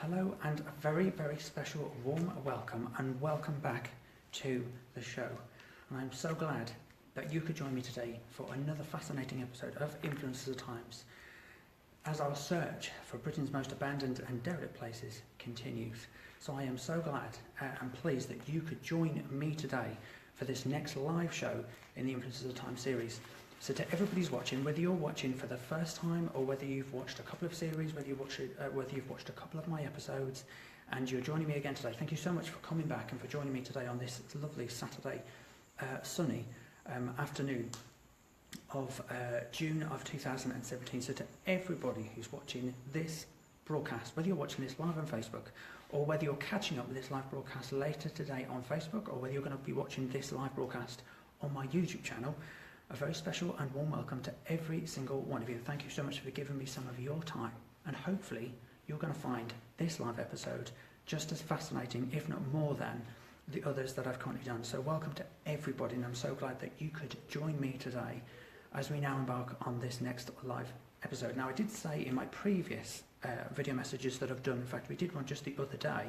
Hello and a very, very special warm welcome and welcome back to the show. And I'm so glad that you could join me today for another fascinating episode of Influences of Times as our search for Britain's most abandoned and derelict places continues. So I am so glad and pleased that you could join me today for this next live show in the Influences of Time series. So to everybody who's watching, whether you're watching for the first time or whether you've watched a couple of series, whether you've watched a couple of my episodes, and you're joining me again today, thank you so much for coming back and for joining me today on this lovely Saturday, sunny afternoon of June of 2017. So to everybody who's watching this broadcast, whether you're watching this live on Facebook or whether you're catching up with this live broadcast later today on Facebook or whether you're going to be watching this live broadcast on my YouTube channel, a very special and warm welcome to every single one of you. Thank you so much for giving me some of your time, and hopefully you're going to find this live episode just as fascinating, if not more than, the others that I've currently done. So welcome to everybody, and I'm so glad that you could join me today as we now embark on this next live episode. Now, I did say in my previous video messages that I've done, in fact we did one just the other day,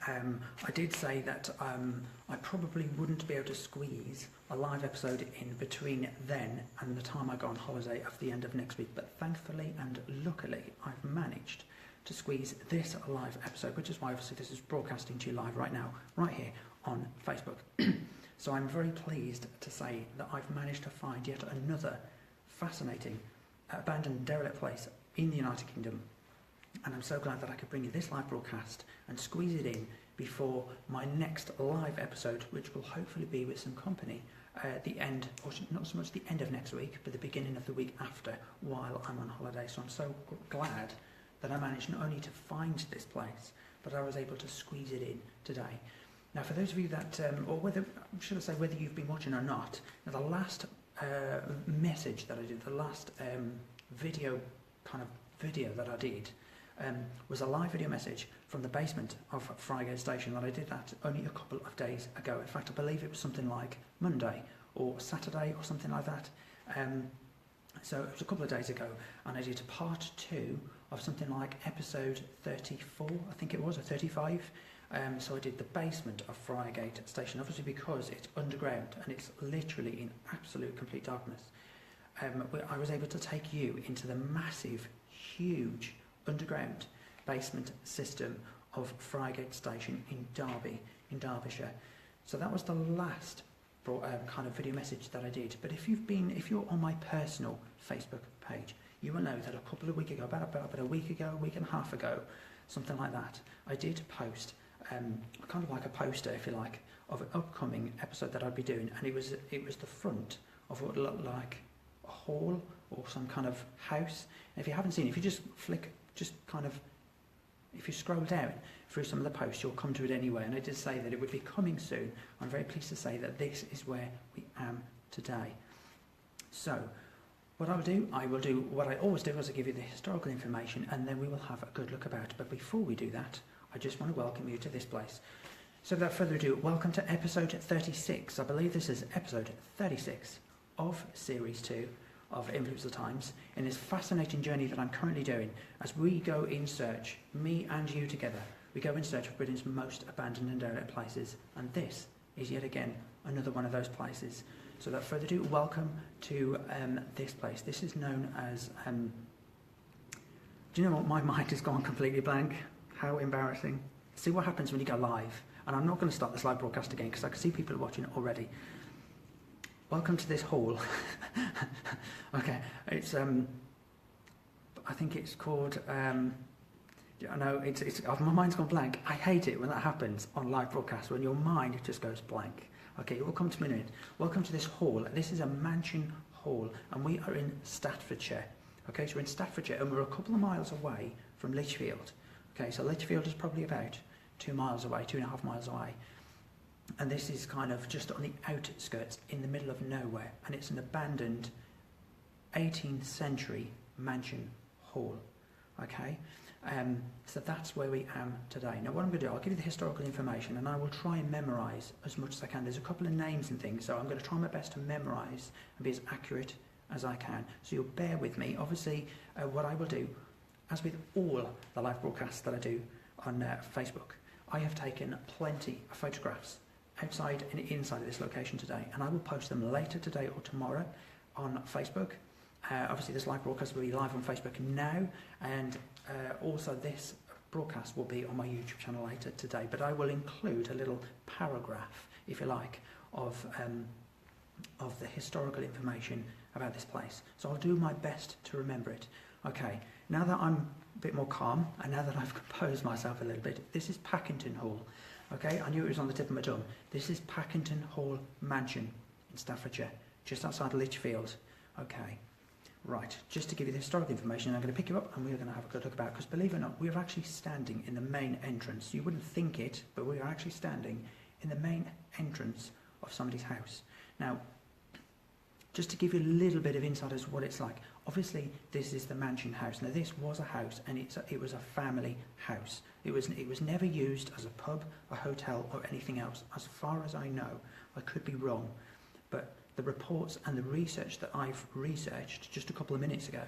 I did say that I probably wouldn't be able to squeeze a live episode in between then and the time I go on holiday at the end of next week, but thankfully and luckily I've managed to squeeze this live episode, which is why obviously this is broadcasting to you live right now, right here on Facebook. So I'm very pleased to say that I've managed to find yet another fascinating abandoned derelict place in the United Kingdom. And I'm so glad that I could bring you this live broadcast and squeeze it in before my next live episode, which will hopefully be with some company at the end, or not so much the end of next week, but the beginning of the week after, while I'm on holiday. So I'm so glad that I managed not only to find this place, but I was able to squeeze it in today. Now, for those of you that, or whether, should I say, whether you've been watching or not, the last message that I did, the last video that I did, was a live video message from the basement of Friargate Station that I did that only a couple of days ago. In fact, I believe it was something like Monday or Saturday or something like that. So it was a couple of days ago, and I did part 2 of something like episode 34, I think it was, or 35. So I did the basement of Friargate Station, obviously because it's underground and it's literally in absolute complete darkness. I was able to take you into the massive, huge underground basement system of Friargate Station in Derby, in Derbyshire. So that was the last kind of video message that I did. But if you're on my personal Facebook page, you will know that a couple of weeks ago, about a week ago, a week and a half ago, something like that, I did post kind of like a poster, if you like, of an upcoming episode that I'd be doing, and it was the front of what looked like a hall or some kind of house. And if you haven't seen it, if you just if you scroll down through some of the posts, you'll come to it anyway. And I did say that it would be coming soon. I'm very pleased to say that this is where we am today. So what I will do what I always do, is I give you the historical information, and then we will have a good look about it. But before we do that, I just want to welcome you to this place. So without further ado, welcome to episode 36. I believe this is episode 36 of series 2 of Influences of Times, in this fascinating journey that I'm currently doing as we go in search, me and you together, we go in search of Britain's most abandoned and derelict places, and this is yet again another one of those places. So without further ado, welcome to this place. This is known as, do you know what, my mind has gone completely blank. How embarrassing. See what happens when you go live. And I'm not going to start this live broadcast again because I can see people are watching it already. Welcome to this hall. Okay, it's I think it's called I know it's my mind's gone blank. I hate it when that happens on live broadcast, when your mind just goes blank. Okay, it will come to me in a minute. Welcome to this hall. This is a mansion hall, and we are in Staffordshire. Okay, so we're in Staffordshire, and we're a couple of miles away from Lichfield. Okay, so Lichfield is probably about 2 miles away, 2.5 miles away. And this is kind of just on the outskirts, in the middle of nowhere. And it's an abandoned 18th century mansion hall. Okay, so that's where we am today. Now what I'm going to do, I'll give you the historical information, and I will try and memorise as much as I can. There's a couple of names and things, so I'm going to try my best to memorise and be as accurate as I can. So you'll bear with me. Obviously, what I will do, as with all the live broadcasts that I do on Facebook, I have taken plenty of photographs outside and inside of this location today, and I will post them later today or tomorrow on Facebook. Obviously this live broadcast will be live on Facebook now, and also this broadcast will be on my YouTube channel later today, but I will include a little paragraph, if you like, of the historical information about this place. So I'll do my best to remember it. Okay, now that I'm a bit more calm, and now that I've composed myself a little bit, this is Packington Hall. Okay, I knew it was on the tip of my tongue. This is Packington Hall Mansion in Staffordshire, just outside Lichfield. Okay, right, just to give you the historical information, I'm going to pick you up and we're going to have a good look about, because believe it or not, we're actually standing in the main entrance. You wouldn't think it, but we are actually standing in the main entrance of somebody's house. Now, just to give you a little bit of insight as to what it's like, obviously this is the mansion house. Now this was a house, and it was a family house. It was never used as a pub, a hotel or anything else. As far as I know, I could be wrong, but the reports and the research that I've researched just a couple of minutes ago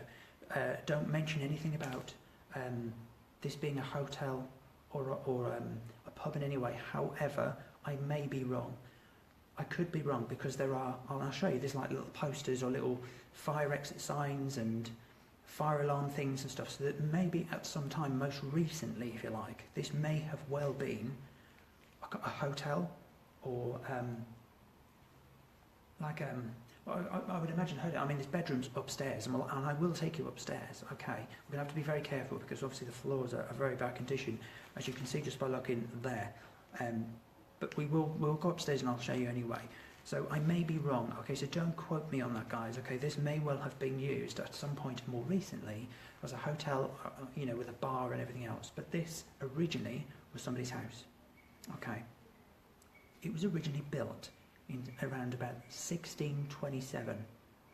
don't mention anything about this being a hotel or a pub in any way. However, I may be wrong. I could be wrong, because there are, and I'll show you, there's like little posters or little fire exit signs and fire alarm things and stuff, so that maybe at some time, most recently if you like, this may have well been a hotel, or I would imagine, I mean, there's bedrooms upstairs, and I will take you upstairs. Okay, we're going to have to be very careful, because obviously the floors are very bad condition, as you can see just by looking there. But we'll go upstairs and I'll show you anyway. So I may be wrong. Okay, so don't quote me on that, guys. Okay, this may well have been used at some point more recently as a hotel, you know, with a bar and everything else. But this originally was somebody's house. Okay, it was originally built in around about 1627,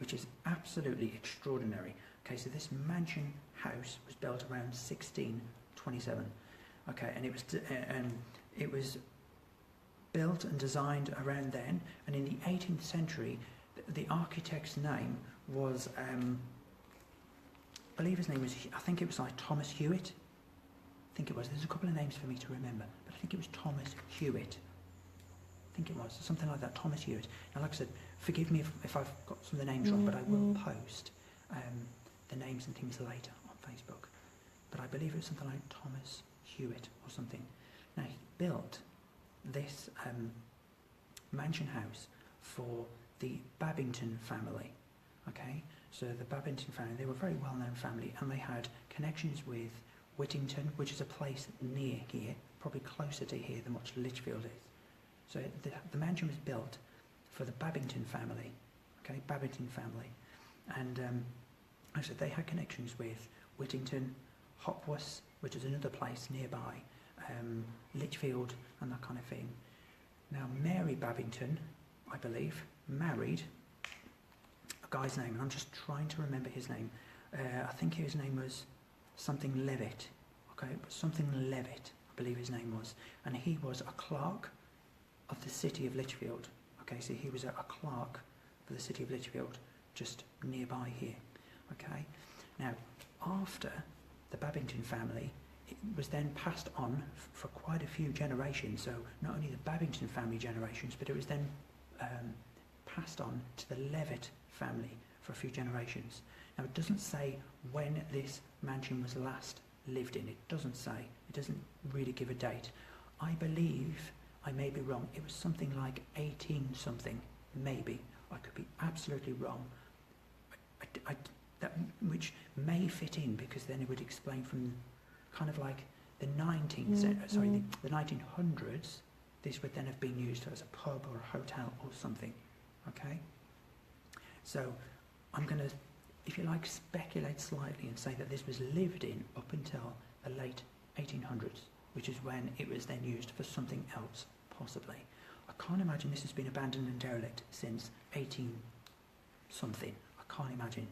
which is absolutely extraordinary. Okay, so this mansion house was built around 1627. Okay, and it was built and designed around then, and in the 18th century the architect's name was I believe his name was, I think it was like Thomas Hewitt. I think it was, there's a couple of names for me to remember, but I think it was Thomas Hewitt. I think it was something like that, Thomas Hewitt. Now like I said, forgive me if I've got some of the names wrong, but I will post the names and things later on Facebook. But I believe it was something like Thomas Hewitt or something. Now he built this mansion house for the Babington family. Okay, so the Babington family, they were a very well-known family, and they had connections with Whittington, which is a place near here, probably closer to here than what Lichfield is. So the mansion was built for the Babington family. Okay, Babington family, and I said they had connections with Whittington, Hopworth, which is another place nearby, Lichfield and that kind of thing. Now Mary Babington, I believe, married a guy's name, and I'm just trying to remember his name. I think his name was something Levett. Okay, something Levett, I believe his name was, and he was a clerk of the city of Lichfield. Okay, so he was a clerk for the city of Lichfield, just nearby here. Okay, now after the Babington family, it was then passed on for quite a few generations. So not only the Babington family generations, but it was then passed on to the Levett family for a few generations. Now it doesn't say when this mansion was last lived in. It doesn't say. It doesn't really give a date. I believe, I may be wrong, it was something like 18 something, maybe. I could be absolutely wrong. Which may fit in, because then it would explain from kind of like the 1900s, this would then have been used as a pub or a hotel or something. Okay, so I'm going to, if you like, speculate slightly and say that this was lived in up until the late 1800s, which is when it was then used for something else, possibly. I can't imagine this has been abandoned and derelict since 18 something. I can't imagine.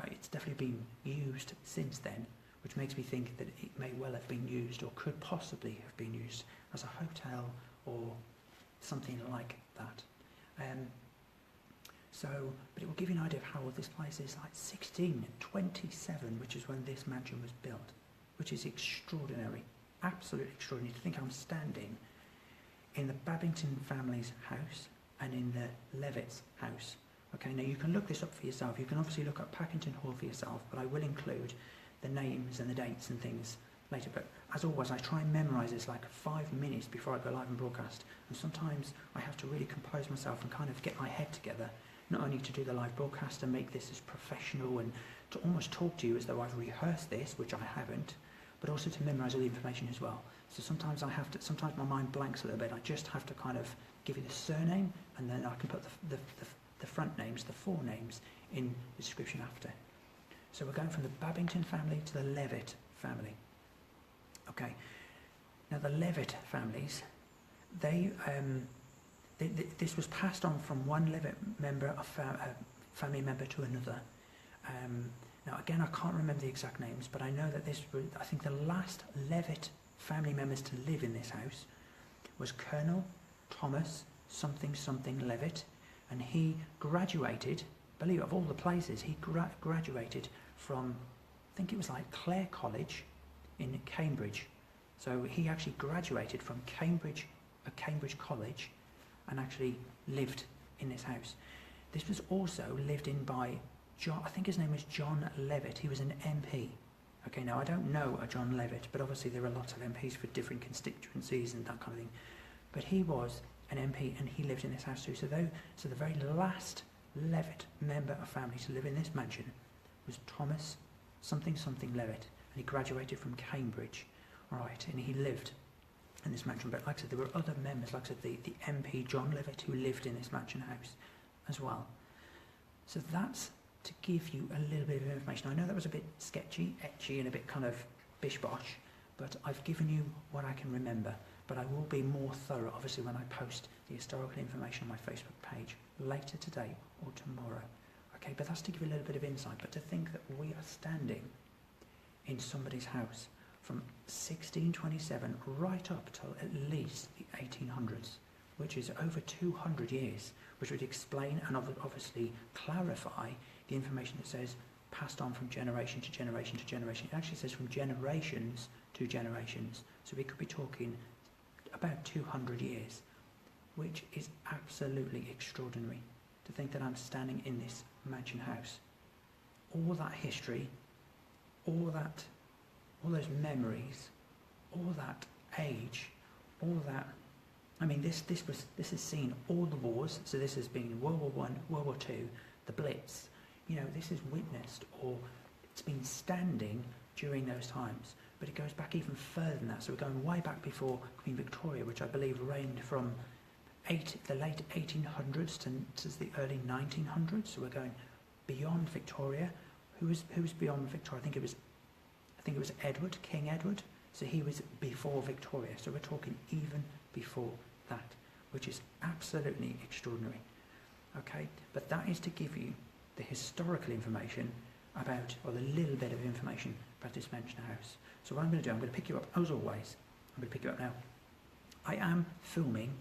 It's definitely been used since then, which makes me think that it may well have been used, or could possibly have been used, as a hotel or something like that. But it will give you an idea of how old this place is, like 1627. 1827, which is when this mansion was built, which is extraordinary, absolutely extraordinary to think I'm standing in the Babington family's house and in the Levett's house. Okay, now you can look this up for yourself. You can obviously look up Packington Hall for yourself, but I will include the names and the dates and things later. But as always, I try and memorise this like 5 minutes before I go live and broadcast. And sometimes I have to really compose myself and kind of get my head together, not only to do the live broadcast and make this as professional and to almost talk to you as though I've rehearsed this, which I haven't, but also to memorise all the information as well. So sometimes sometimes my mind blanks a little bit. I just have to kind of give you the surname, and then I can put the front names, the four names, in the description after. So we're going from the Babington family to the Levett family. Okay. Now the Levett families, this was passed on from one Levett member of family member to another. Now again, I can't remember the exact names, but I know that this was, I think the last Levett family members to live in this house was Colonel Thomas something Levett, and he graduated, believe it, of all the places, he graduated from, I think it was like Clare College in Cambridge. So he actually graduated from Cambridge College and actually lived in this house. This was also lived in by John, I think his name was John Levett. He was an MP. Okay, now I don't know a John Levett, but obviously there are lots of MPs for different constituencies and that kind of thing. But he was an MP and he lived in this house too. So the very last Levett member of family to live in this mansion was Thomas something Levett, and he graduated from Cambridge. Right, and he lived in this mansion. But like I said, there were other members, like I said, the MP John Levett, who lived in this mansion house as well. So that's to give you a little bit of information. I know that was a bit sketchy, etchy, and a bit kind of bish-bosh, but I've given you what I can remember. But I will be more thorough, obviously, when I post the historical information on my Facebook page later today or tomorrow. Okay, but that's to give you a little bit of insight. But to think that we are standing in somebody's house from 1627 right up till at least the 1800s, which is over 200 years, which would explain and obviously clarify the information that says passed on from generation to generation to generation. It actually says from generations to generations. So we could be talking about 200 years, which is absolutely extraordinary to think that I'm standing in this mansion house. All that history, all those memories, all that age, all that. I mean, this has seen all the wars. So this has been World War I, World War II, the Blitz. You know, this is witnessed, or it's been standing during those times. But it goes back even further than that. So we're going way back before Queen Victoria, which I believe reigned from the late 1800s to the early 1900s. So we're going beyond Victoria. Who was beyond Victoria? I think it was Edward, King Edward. So he was before Victoria. So we're talking even before that, which is absolutely extraordinary. Okay, but that is to give you the historical information about, or the little bit of information about this mansion house. So what I'm going to do, I'm going to pick you up, as always. I'm going to pick you up now. I am filming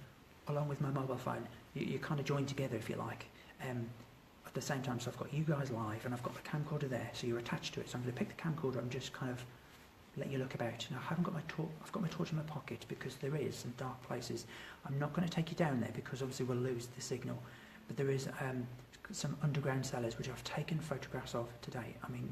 along with my mobile phone. You kind of join together, if you like, at the same time. So I've got you guys live, and I've got the camcorder there, so you're attached to it. So I'm going to pick the camcorder and just kind of let you look about. Now, I haven't got my torch. I've got my torch in my pocket because there is some dark places. I'm not going to take you down there because obviously we'll lose the signal. But there is some underground cellars which I've taken photographs of today. I mean,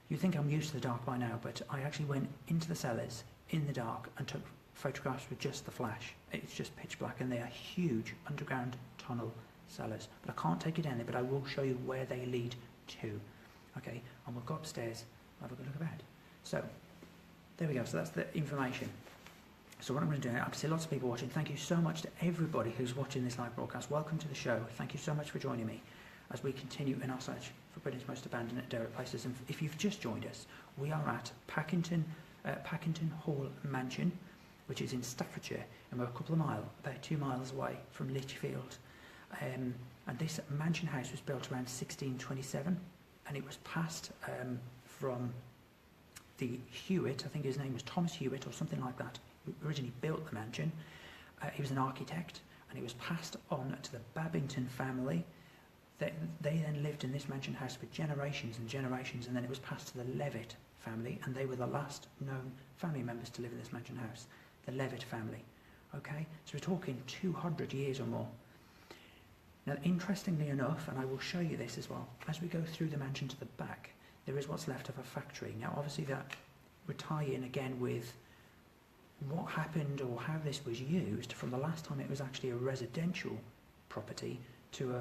you think I'm used to the dark by now, but I actually went into the cellars in the dark and took photographs with just the flash. It's just pitch black, and they are huge underground tunnel cellars. But I can't take you down there, but I will show you where they lead to. Okay, and we'll go upstairs and have a good look about. So, there we go. So that's the information. So what I'm going to do, I see lots of people watching. Thank you so much to everybody who's watching this live broadcast. Welcome to the show. Thank you so much for joining me as we continue in our search for Britain's most abandoned and derelict places. And if you've just joined us, we are at Packington Hall Mansion, which is in Staffordshire, and we're a couple of miles, about 2 miles away from Lichfield. And this mansion house was built around 1627, and it was passed from the Hewitt, I think his name was Thomas Hewitt or something like that, who originally built the mansion. He was an architect, and it was passed on to the Babington family They then lived in this mansion house for generations and generations, and then it was passed to the Levett family, and they were the last known family members to live in this mansion house, the Levett family. Okay, so we're talking 200 years or more. Now, interestingly enough, and I will show you this as well, as we go through the mansion to the back, there is what's left of a factory. Now, obviously that would tie in again with what happened or how this was used from the last time it was actually a residential property to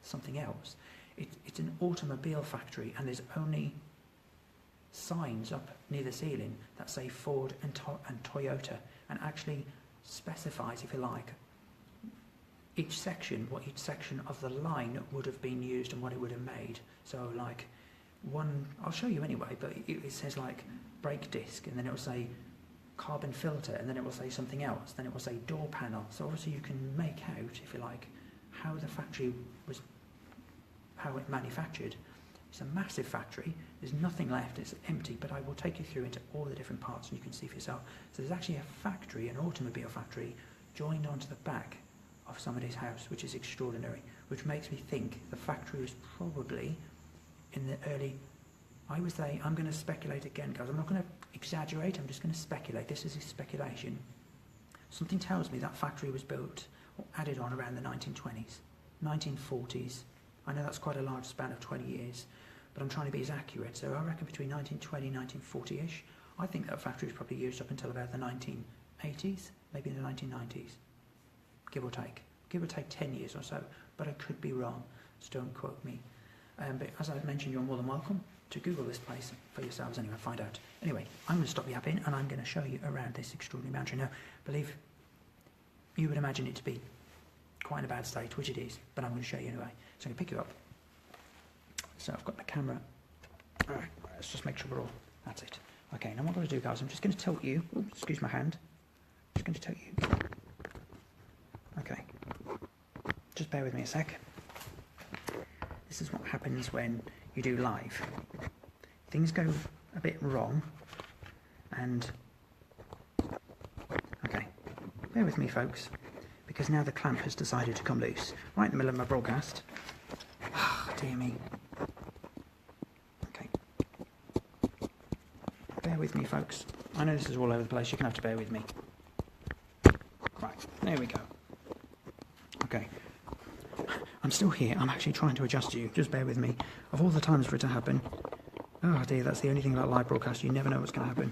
something else. It's an automobile factory, and there's only signs up near the ceiling that say Ford and Toyota, and actually specifies, if you like, what each section of the line would have been used and what it would have made. So like one, I'll show you anyway, but it says like brake disc, and then it will say carbon filter, and then it will say something else, then it will say door panel. So obviously you can make out, if you like, how the factory was, how it manufactured. It's a massive factory, there's nothing left, it's empty, but I will take you through into all the different parts and you can see for yourself. So there's actually a factory, an automobile factory, joined onto the back of somebody's house, which is extraordinary, which makes me think the factory was probably in the early, I would say, I'm going to speculate again, guys, I'm not going to exaggerate, I'm just going to speculate, this is a speculation. Something tells me that factory was built or added on around the 1920s, 1940s. I know that's quite a large span of 20 years, but I'm trying to be as accurate. So I reckon between 1920 and 1940-ish. I think that factory was probably used up until about the 1980s, maybe in the 1990s, give or take. Give or take 10 years or so, but I could be wrong, so don't quote me. But as I've mentioned, you're more than welcome to Google this place for yourselves anyway, find out. Anyway, I'm going to stop yapping and I'm going to show you around this extraordinary mansion. Now, believe you would imagine it to be quite in a bad state, which it is, but I'm going to show you anyway. So I'm going to pick you up. So I've got my camera. All right, let's just make sure we're all, that's it. Okay, now what I'm going to do, guys, I'm just going to tilt you. Oops, excuse my hand. Just going to tilt you. Okay. Just bear with me a sec. This is what happens when you do live. Things go a bit wrong, and okay, bear with me, folks, because now the clamp has decided to come loose right in the middle of my broadcast. Ah, dear me. Okay, bear with me, folks. I know this is all over the place. You're gonna have to bear with me. Right, there we go. Okay. I'm still here. I'm actually trying to adjust you. Just bear with me. Of all the times for it to happen. Oh dear, that's the only thing about live broadcast. You never know what's going to happen.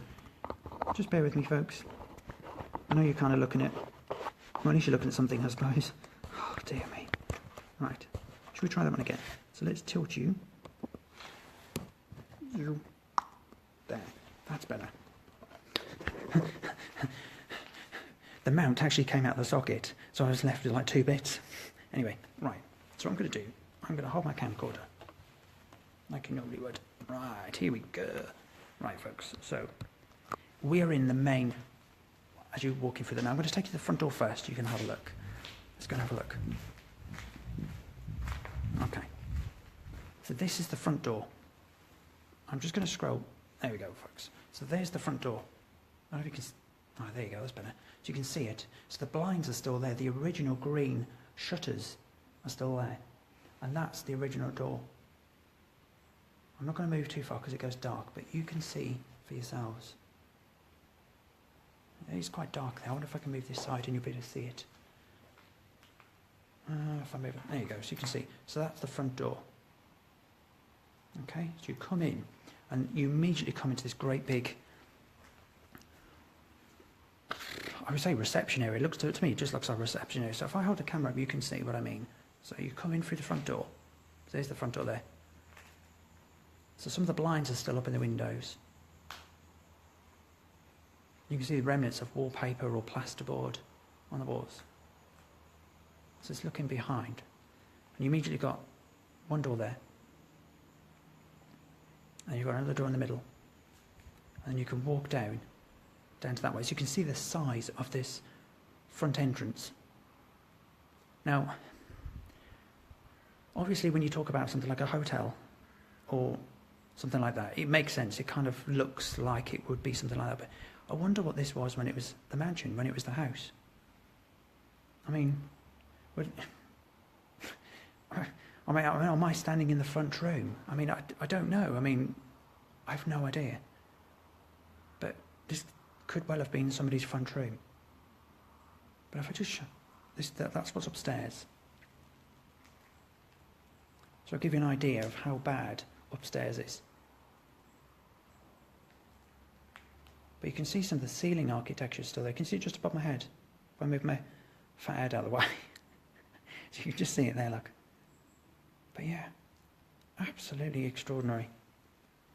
Just bear with me, folks. I know you're kind of looking at... Well, at least you're looking at something, I suppose. Oh dear me. Right. Should we try that one again? So let's tilt you. There. That's better. The mount actually came out of the socket, so I was left with like 2 bits. Anyway, right. So what I'm going to do, I'm going to hold my camcorder, like you normally would. Right, here we go. Right, folks, so we're in the main, as you're walking through the, now I'm going to take you to the front door first, you can have a look. Let's go and have a look. Okay. So this is the front door. I'm just going to scroll. There we go, folks. So there's the front door. I don't know if you can, oh, there you go, that's better. So you can see it. So the blinds are still there. The original green shutters are still there, and that's the original door. I'm not going to move too far because it goes dark, but you can see for yourselves. It is quite dark there. I wonder if I can move this side and you'll be able to see it. If I move it, there you go, so you can see. So that's the front door. Okay, so you come in and you immediately come into this great big, I would say reception area. It looks to me, it just looks like a reception area. So if I hold the camera up, you can see what I mean. So you come in through the front door. So there's the front door there. So some of the blinds are still up in the windows. You can see the remnants of wallpaper or plasterboard on the walls. So it's looking behind. And you immediately got one door there. And you've got another door in the middle. And then you can walk down to that way. So you can see the size of this front entrance. Now, obviously when you talk about something like a hotel or something like that, it makes sense. It kind of looks like it would be something like that. But I wonder what this was when it was the mansion, when it was the house. I mean, I mean, am I standing in the front room? I mean, I don't know. I mean, I have no idea. But this could well have been somebody's front room. But if I just show that's what's upstairs. So I'll give you an idea of how bad upstairs is. But you can see some of the ceiling architecture still there. You can see it just above my head. If I move my fat head out of the way. So you can just see it there, look. But yeah, absolutely extraordinary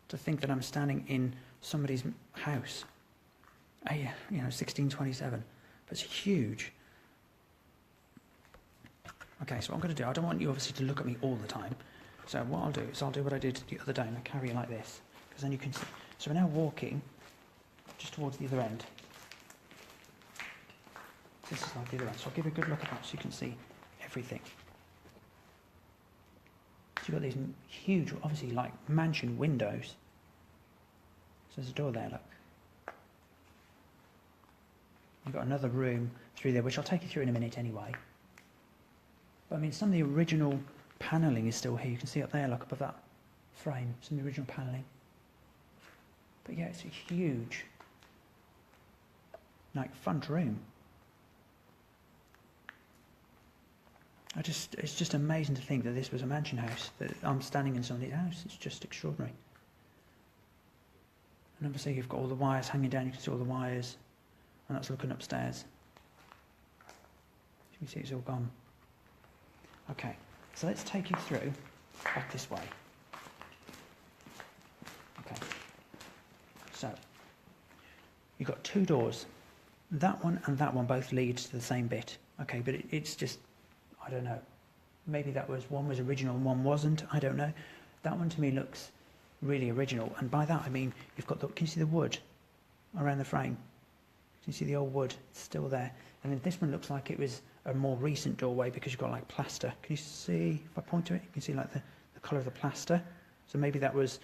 to think that I'm standing in somebody's house. 1627. But it's huge. Okay, so what I'm going to do, I don't want you obviously to look at me all the time. So what I'll do is I'll do what I did the other day and I carry it like this. Because then you can see. So we're now walking just towards the other end. This is like the other end. So I'll give you a good look at that so you can see everything. So you've got these huge, obviously like mansion windows. So there's a door there, look. You've got another room through there, which I'll take you through in a minute anyway. But I mean, some of the original panelling is still here. You can see up there, look, above that frame, some of the original panelling. But yeah, it's a huge, like, front room. It's just amazing to think that this was a mansion house, that I'm standing in somebody's house. It's just extraordinary. And obviously you've got all the wires hanging down. You can see all the wires, and that's looking upstairs. You can see it's all gone. Okay, so let's take you through back this way. Okay, so you've got two doors. That one and that one both lead to the same bit. Okay, but it's just, I don't know. Maybe one was original and one wasn't. I don't know. That one to me looks really original, and by that I mean you've got can you see the wood around the frame? Can you see the old wood? It's still there. And then this one looks like it was a more recent doorway because you've got like plaster. Can you see, if I point to it, you can see like the colour of the plaster. So maybe that was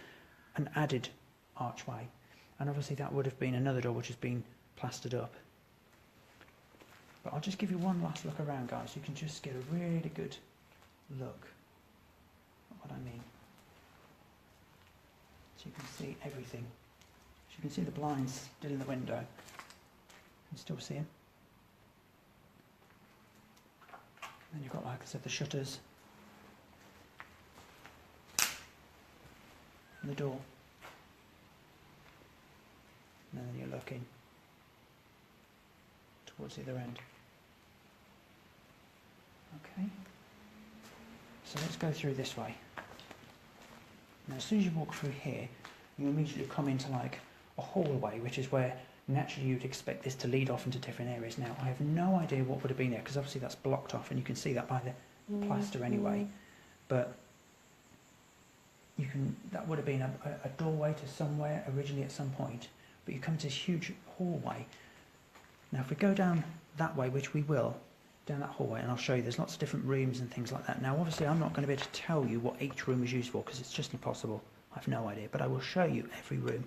an added archway. And obviously that would have been another door which has been plastered up. But I'll just give you one last look around, guys, so you can just get a really good look at what I mean. So you can see everything. So you can see the blinds still in the window. You can still see them. Then you've got, like I said, the shutters and the door. And then you're looking towards the other end. Okay. So let's go through this way. Now as soon as you walk through here, you immediately come into like a hallway, which is where naturally you'd expect this to lead off into different areas. Now, I have no idea what would have been there, because obviously that's blocked off, and you can see that by the plaster anyway. But that would have been a doorway to somewhere originally at some point. But you come to this huge hallway. Now, if we go down that way, which we will, down that hallway, and I'll show you, there's lots of different rooms and things like that. Now, obviously, I'm not going to be able to tell you what each room is used for, because it's just impossible. I have no idea. But I will show you every room.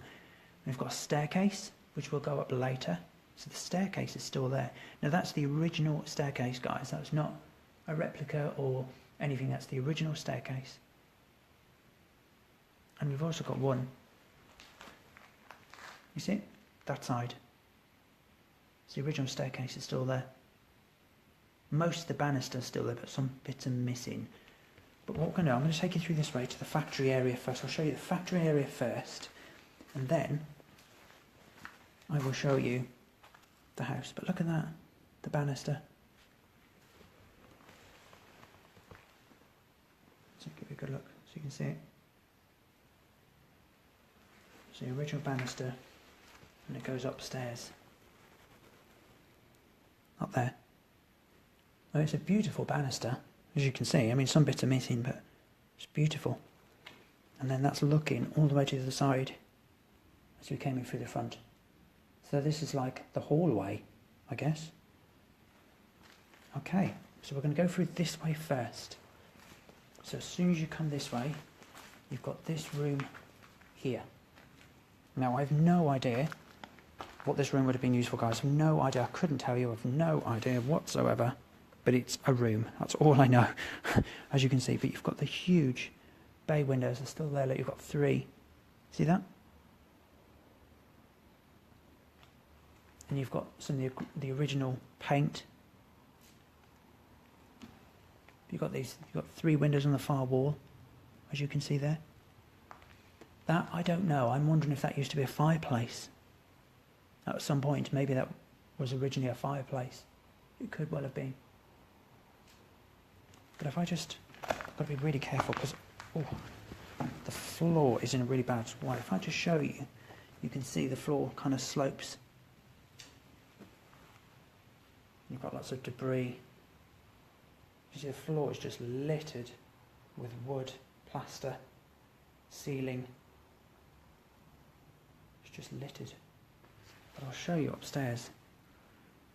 We've got a staircase, which will go up later. So the staircase is still there. Now that's the original staircase, guys. That's not a replica or anything. That's the original staircase. And we've also got one. You see it? That side. So the original staircase is still there. Most of the banisters still there, but some bits are missing. But what we're going to do, I'm going to take you through this way to the factory area first. I'll show you the factory area first, and then I will show you the house. But look at that, the banister. So give it a good look so you can see it. So the original banister, and it goes upstairs. Up there. Oh, it's a beautiful banister, as you can see. I mean, some bits are missing, but it's beautiful. And then that's looking all the way to the other side as we came in through the front. So this is like the hallway, I guess. Okay, so we're going to go through this way first. So as soon as you come this way, you've got this room here. Now, I have no idea what this room would have been used for, guys. I have no idea. I couldn't tell you. I have no idea whatsoever. but it's a room. That's all I know, as you can see. But you've got the huge bay windows are still there. Look, you've got 3. See that? And you've got some of the original paint. You've got 3 windows on the far wall, as you can see there. That, I don't know. I'm wondering if that used to be a fireplace. At some point, maybe that was originally a fireplace. It could well have been. But if I just... I've got to be really careful because the floor is in a really bad way. If I just show you, you can see the floor kind of slopes. You've got lots of debris. You see the floor is just littered with wood, plaster, ceiling. It's just littered. But I'll show you upstairs.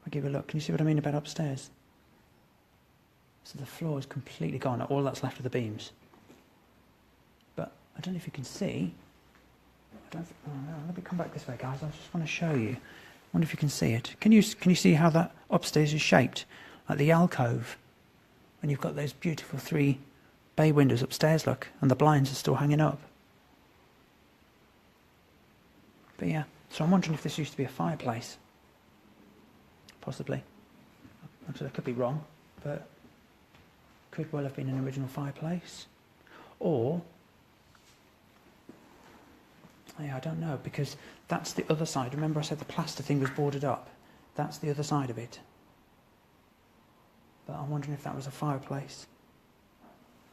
I'll give you a look. Can you see what I mean about upstairs? So the floor is completely gone. All that's left are the beams. But I don't know if you can see. Let me come back this way, guys. I just want to show you. I wonder if you can see it. Can you see how that upstairs is shaped? Like the alcove. And you've got those beautiful 3 bay windows upstairs, look. And the blinds are still hanging up. But yeah, so I'm wondering if this used to be a fireplace. Possibly. I could be wrong, but could well have been an original fireplace. Or, yeah, I don't know, because that's the other side. Remember I said the plaster thing was boarded up? That's the other side of it. But I'm wondering if that was a fireplace.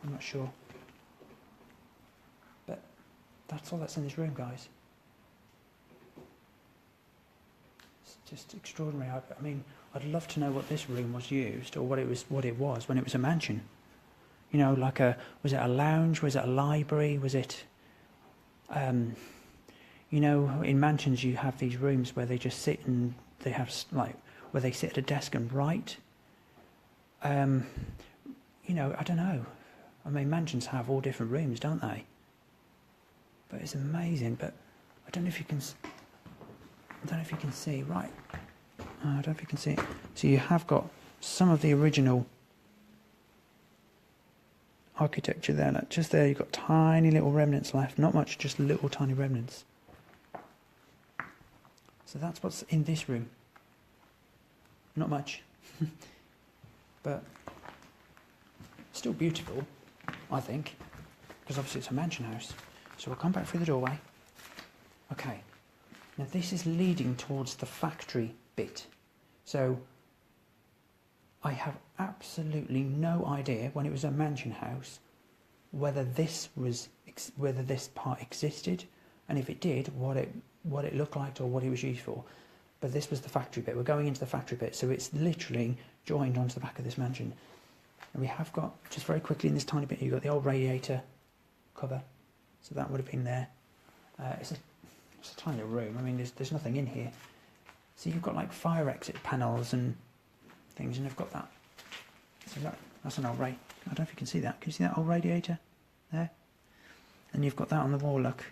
I'm not sure. But that's all that's in this room, guys. It's just extraordinary. I mean, I'd love to know what this room was used, or what it was when it was a mansion. You know, was it a lounge? Was it a library? Was it, you know, in mansions you have these rooms where they just sit and they have, like, where they sit at a desk and write. You know, I don't know. I mean, mansions have all different rooms, don't they? But it's amazing. But I don't know if you can. I don't know if you can see. Right. I don't know if you can see it. So you have got some of the original architecture there. Like just there, you've got tiny little remnants left. Not much, just little tiny remnants. So that's what's in this room. Not much. But still beautiful, I think, because obviously it's a mansion house. So we'll come back through the doorway. Okay, now this is leading towards the factory bit. So I have absolutely no idea, when it was a mansion house, whether this part existed, and if it did, what it looked like or what it was used for. But this was the factory bit. We're going into the factory bit, so it's literally joined onto the back of this mansion. And we have got, just very quickly in this tiny bit, you've got the old radiator cover. So that would have been there. It's a tiny little room. I mean, there's nothing in here. So you've got like fire exit panels and things, and you've got that. So that's an old I don't know if you can see that. Can you see that old radiator there? And you've got that on the wall, look.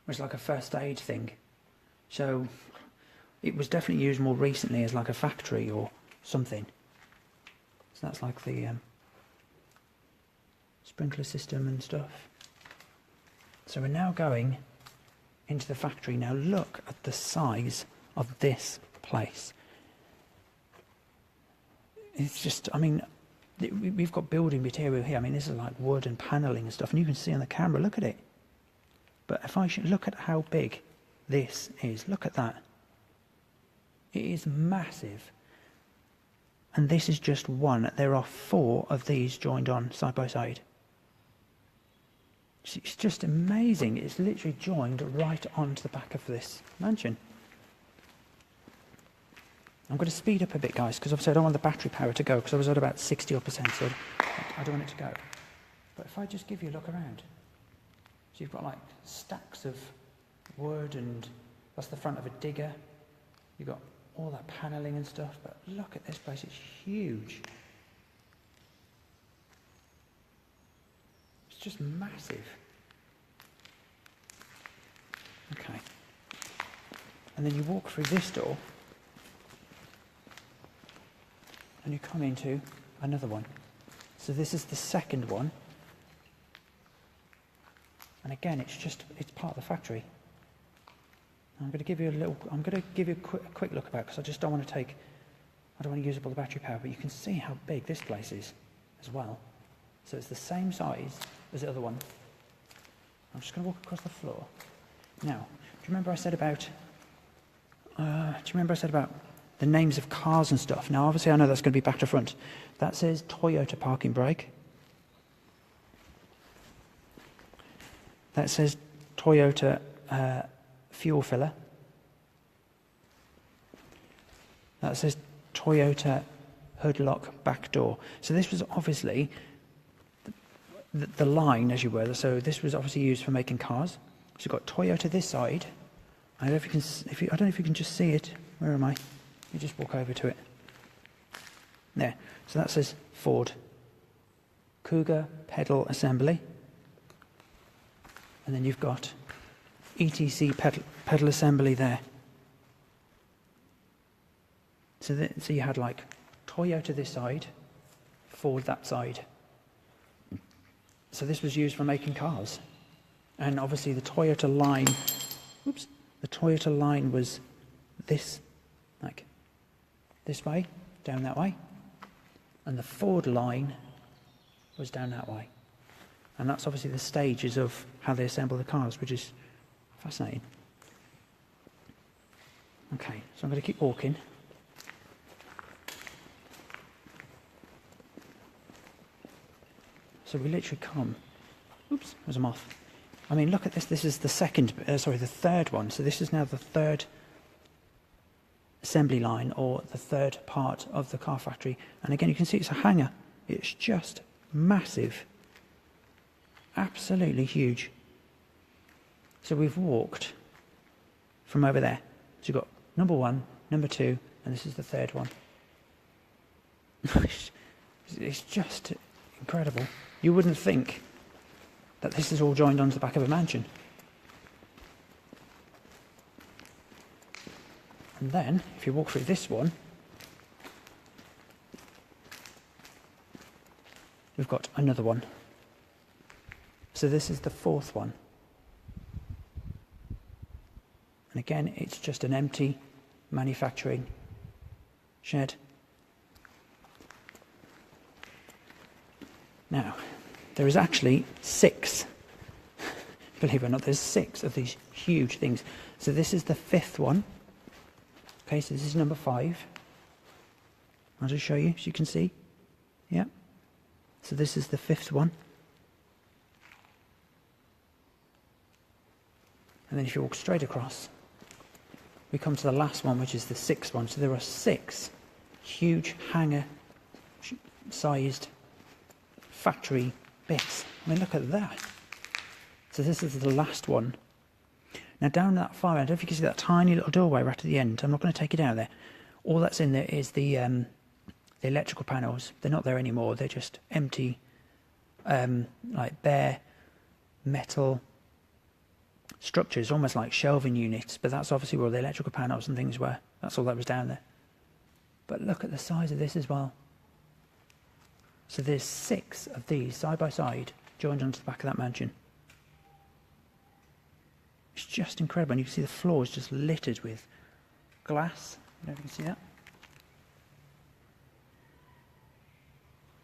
It's like a first aid thing. So it was definitely used more recently as like a factory or something. So that's like the sprinkler system and stuff. So we're now going into the factory. Now look at the size of this place. It's just, I mean, we've got building material here. I mean, this is like wood and panelling and stuff, and you can see on the camera, look at it. But if I should look at how big this is, look at that. It is massive. And this is just one. There are 4 of these joined on side by side. It's just amazing. It's literally joined right onto the back of this mansion. I'm going to speed up a bit, guys, because obviously I don't want the battery power to go, because I was at about 60%, so I don't want it to go. But if I just give you a look around. So you've got like stacks of wood, and that's the front of a digger. You've got all that panelling and stuff, but look at this place, it's huge. It's just massive. Okay. And then you walk through this door, and you come into another one. So this is the second one. And again, it's part of the factory. I'm going to give you a quick look about, because I just don't want to use up all the battery power, but you can see how big this place is as well. So it's the same size as the other one. I'm just going to walk across the floor. Now, do you remember I said about the names of cars and stuff? Now, obviously, I know that's going to be back to front. That says Toyota parking brake. That says Toyota fuel filler. That says Toyota hood lock back door. So this was obviously the line, as you were. So this was obviously used for making cars. So you've got Toyota this side. I don't know if you can just see it. Where am I? You just walk over to it. There. So that says Ford. Cougar pedal assembly. And then you've got ETC pedal assembly there. So you had like Toyota this side, Ford that side. So this was used for making cars. And obviously the Toyota line, was this, like this way, down that way. And the Ford line was down that way. And that's obviously the stages of how they assemble the cars, which is fascinating. Okay, so I'm going to keep walking. So we literally come. Oops, there's a moth. I mean, look at this. This is the third one. So this is now the third assembly line, or the third part of the car factory. And again, you can see it's a hangar. It's just massive. Absolutely huge. So we've walked from over there. So you've got number 1, number 2, and this is the third one. It's just incredible. You wouldn't think that this is all joined onto the back of a mansion. And then, if you walk through this one, we've got another one. So this is the fourth one. And again, it's just an empty manufacturing shed. Now, there is actually 6. Believe it or not, there's 6 of these huge things. So this is the 5th one. Okay, so this is number 5. I'll just show you, so you can see. Yeah. So this is the 5th one. And then if you walk straight across, we come to the last one, which is the 6th one. So there are 6 huge hangar-sized factory bits. I mean, look at that. So this is the last one. Now down that far end, I don't know if you can see that tiny little doorway right at the end. I'm not going to take you down there. All that's in there is the electrical panels. They're not there anymore. They're just empty, like bare metal structures, almost like shelving units. But that's obviously where all the electrical panels and things were. That's all that was down there. But look at the size of this as well. So there's 6 of these side by side joined onto the back of that mansion. It's just incredible. And you can see the floor is just littered with glass. I don't know if you can see that.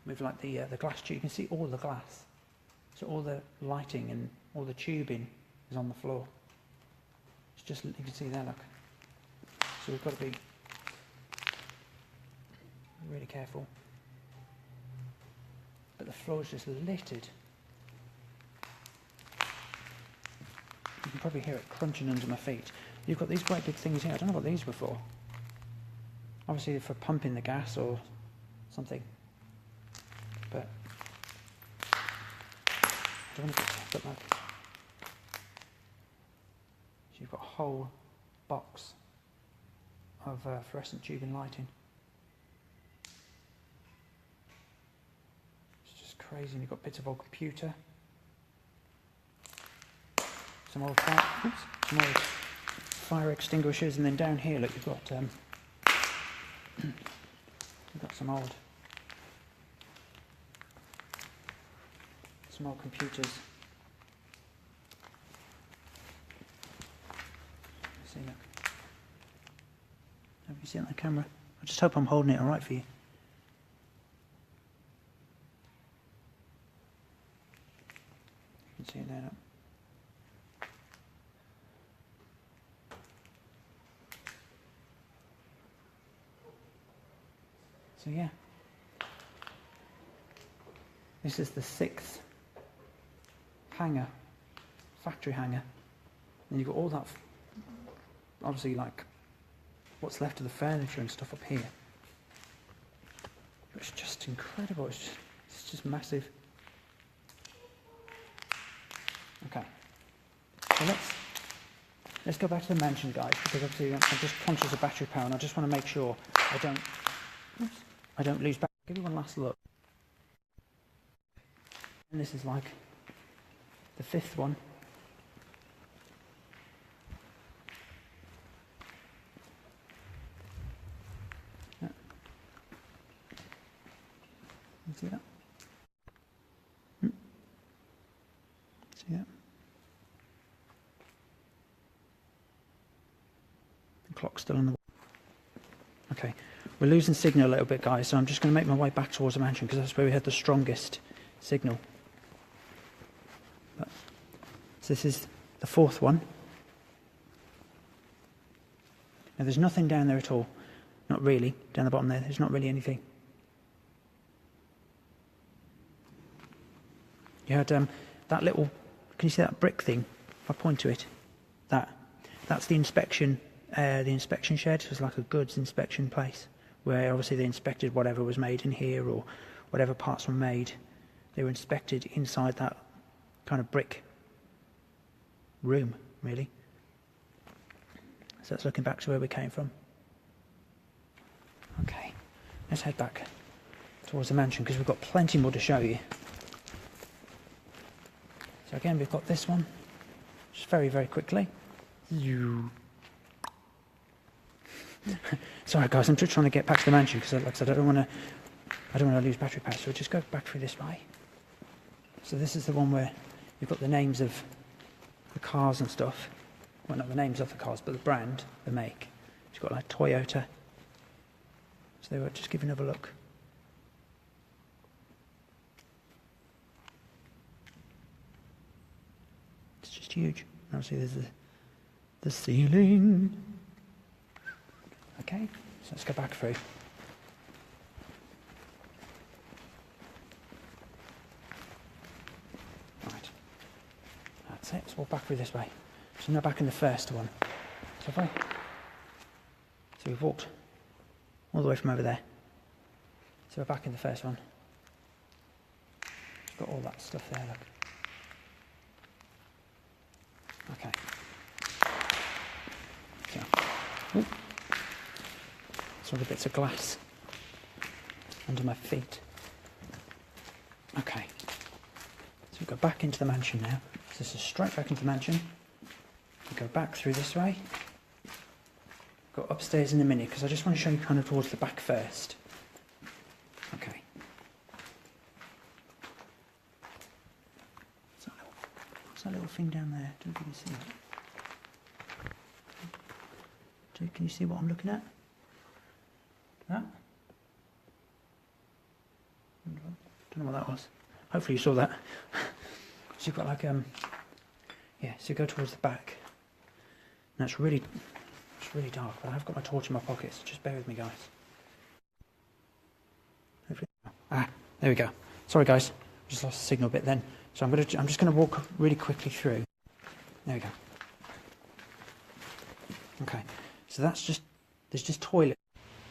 With like the glass tube, you can see all the glass. So all the lighting and all the tubing is on the floor. It's just, you can see there, look. So we've got to be really careful. But the floor is just littered. You can probably hear it crunching under my feet. You've got these great big things here. I don't know what these were for. Obviously for pumping the gas or something. But I don't want to get that. So you've got a whole box of fluorescent tubing lighting. It's just crazy. And you've got bits of old computer. Some old fire extinguishers, and then down here, look, you've got We've got some old computers. Let's see, look. Have you seen it on the camera? I just hope I'm holding it all right for you. You can see it there. Look. So yeah, this is the 6th hangar, factory hangar. And you've got all that, obviously, like what's left of the furniture and stuff up here. But it's just incredible. It's just massive. Okay, so let's go back to the mansion, guys, because obviously I'm just conscious of battery power, and I just want to make sure I don't lose battery. Give you one last look. And this is like the 5th one. Yeah. You see that? See that? The clock's still on the wall. Okay, we're losing signal a little bit, guys, so I'm just going to make my way back towards the mansion because that's where we had the strongest signal. So this is the 4th one. Now there's nothing down there at all. Not really. Down the bottom there, there's not really anything. You had that little, can you see that brick thing? If I point to it, that's the inspection shed. It was like a goods inspection place where obviously they inspected whatever was made in here or whatever parts were made. They were inspected inside that kind of brick room, really. So that's looking back to where we came from. Okay, let's head back towards the mansion because we've got plenty more to show you. So again, we've got this one, just very, very quickly. Sorry guys, I'm just trying to get back to the mansion because, like I said, I don't want to lose battery power. So we'll just go back through this way. So this is the one where you've got the names of the cars and stuff. Well, not the names of the cars, but the brand, the make. You've got like Toyota. So they were just giving another look. It's just huge. Obviously there's the ceiling. Okay, so let's go back through. Right, that's it. Let's walk back through this way. So now back in the first one. So we've walked all the way from over there. So we're back in the first one. It's got all that stuff there, look. Okay. So, some of the bits of glass under my feet. Okay. So we go back into the mansion now. So this is straight back into the mansion. We go back through this way. Go upstairs in a minute because I just want to show you kind of towards the back first. Okay. What's that little thing down there? Don't you see it? Can you see what I'm looking at? That? Don't know what that was. Hopefully you saw that. So you've got like yeah. So you go towards the back. And it's really dark, but I've got my torch in my pocket, so just bear with me, guys. There we go. Sorry, guys, just lost the signal a bit then. So I'm just gonna walk really quickly through. There we go. Okay, so there's just toilet.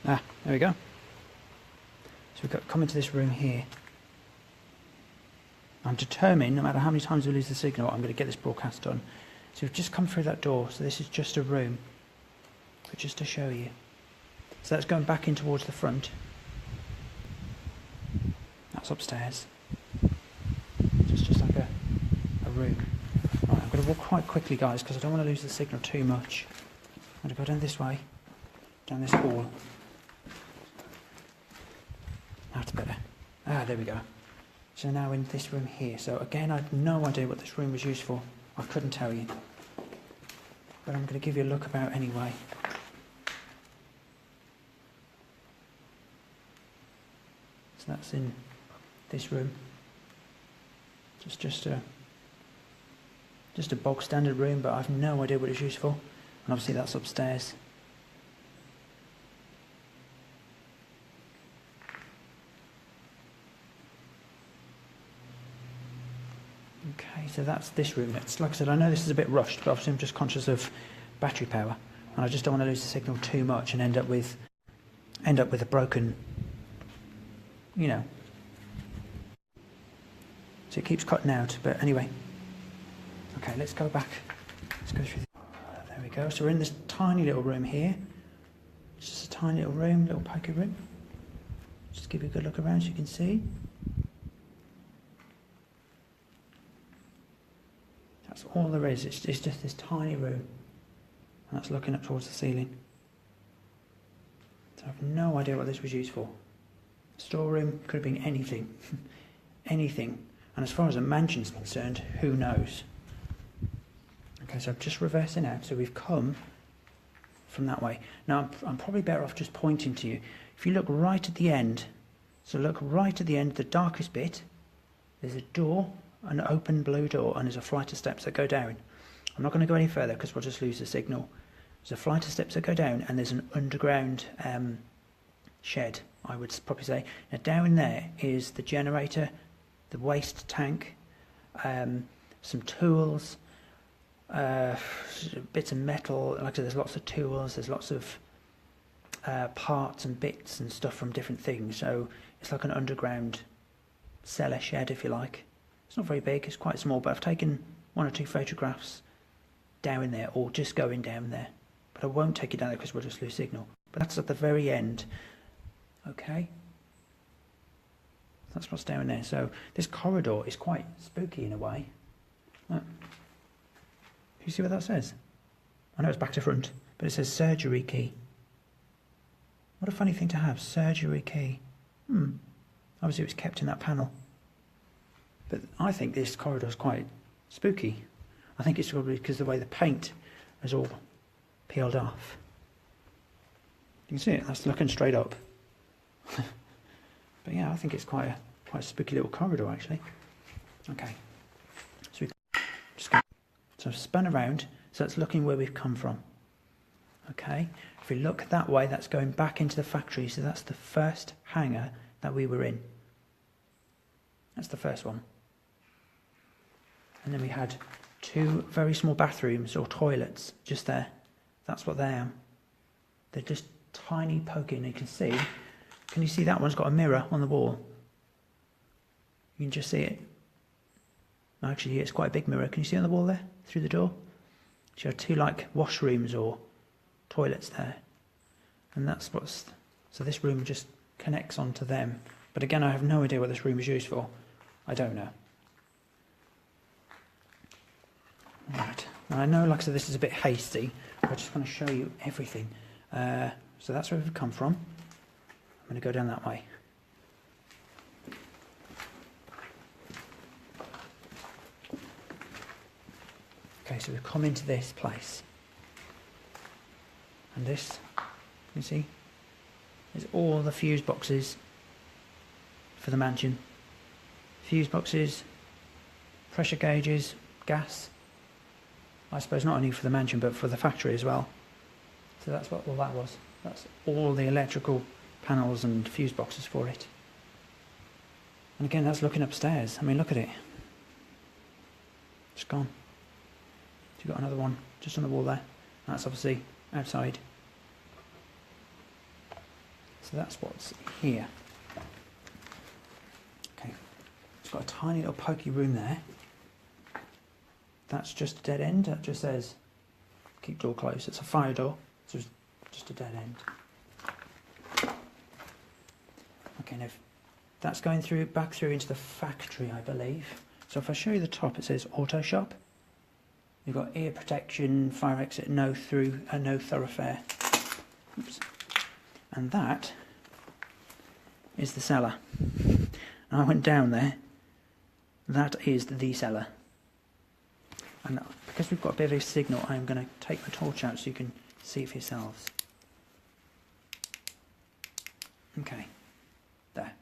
There we go. So we've got come into this room here. I'm determined, no matter how many times we lose the signal, I'm going to get this broadcast done. So we've just come through that door, so this is just a room. But just to show you. So that's going back in towards the front. That's upstairs. Just like a room. Right, I'm going to walk quite quickly, guys, because I don't want to lose the signal too much. I'm going to go down this way, down this hall. That's better. Ah, there we go. So now in this room here. So again, I had no idea what this room was used for. I couldn't tell you. But I'm going to give you a look about anyway. So that's in this room. Just a bog standard room, but I've no idea what it's used for. And obviously that's upstairs. Okay, so that's this room. It's, like I said, I know this is a bit rushed, but obviously I'm just conscious of battery power, and I just don't want to lose the signal too much and end up with a broken, you know. So it keeps cutting out, but anyway. Okay, let's go back. Let's go through. There we go. So we're in this tiny little room here. It's just a tiny little room, little pokey room. Just give you a good look around so you can see. That's all there is. It's just this tiny room. And that's looking up towards the ceiling. So I have no idea what this was used for. Storeroom could have been anything. Anything. And as far as a mansion's concerned, who knows? Okay, so I'm just reversing out. So we've come from that way. Now, I'm probably better off just pointing to you. If you look right at the end, so look right at the end, the darkest bit, there's a door, an open blue door, and there's a flight of steps that go down. I'm not going to go any further because we'll just lose the signal. There's a flight of steps that go down, and there's an underground shed, I would probably say. Now, down there is the generator, the waste tank, some tools, bits of metal. Like I said, there's lots of tools, there's lots of parts and bits and stuff from different things. So it's like an underground cellar shed, if you like. It's not very big, it's quite small, but I've taken 1 or 2 photographs down in there, or just going down there. But I won't take it down there because we'll just lose signal. But that's at the very end. Okay? That's what's down there. So this corridor is quite spooky in a way. Look. You see what that says? I know it's back to front, but it says surgery key. What a funny thing to have, surgery key. Obviously it was kept in that panel. But I think this corridor is quite spooky. I think it's probably because of the way the paint is all peeled off. You can see it, that's looking straight up. But yeah, I think it's quite a spooky little corridor actually. Okay. So I've spun around, so it's looking where we've come from. Okay. If we look that way, that's going back into the factory, so that's the first hangar that we were in. That's the first one. And then we had 2 very small bathrooms or toilets just there. That's what they are. They're just tiny poking. You can see. Can you see that one's got a mirror on the wall? You can just see it. Actually, it's quite a big mirror. Can you see on the wall there through the door? So you have 2 like washrooms or toilets there, and that's what's. So this room just connects onto them. But again, I have no idea what this room is used for. I don't know. Right. Now I know, like I said, this is a bit hasty. I just want to show you everything. So that's where we've come from. I'm going to go down that way. Okay, so we've come into this place. And this, you see, is all the fuse boxes for the mansion. Fuse boxes, pressure gauges, gas. I suppose not only for the mansion, but for the factory as well. So that's what all that was. That's all the electrical panels and fuse boxes for it. And again, that's looking upstairs. I mean, look at it. It's gone. So you've got another one just on the wall there. That's obviously outside. So that's what's here. Okay. It's got a tiny little pokey room there. That's just a dead end. That just says keep door closed. It's a fire door, so it's just a dead end. Okay, now that's going through back through into the factory, I believe. So if I show you the top, it says auto shop. You've got ear protection, fire exit, no thoroughfare. Oops. And that is the cellar. And I went down there. That is the cellar. And because we've got a bit of a signal, I'm going to take my torch out so you can see it for yourselves. Okay, there.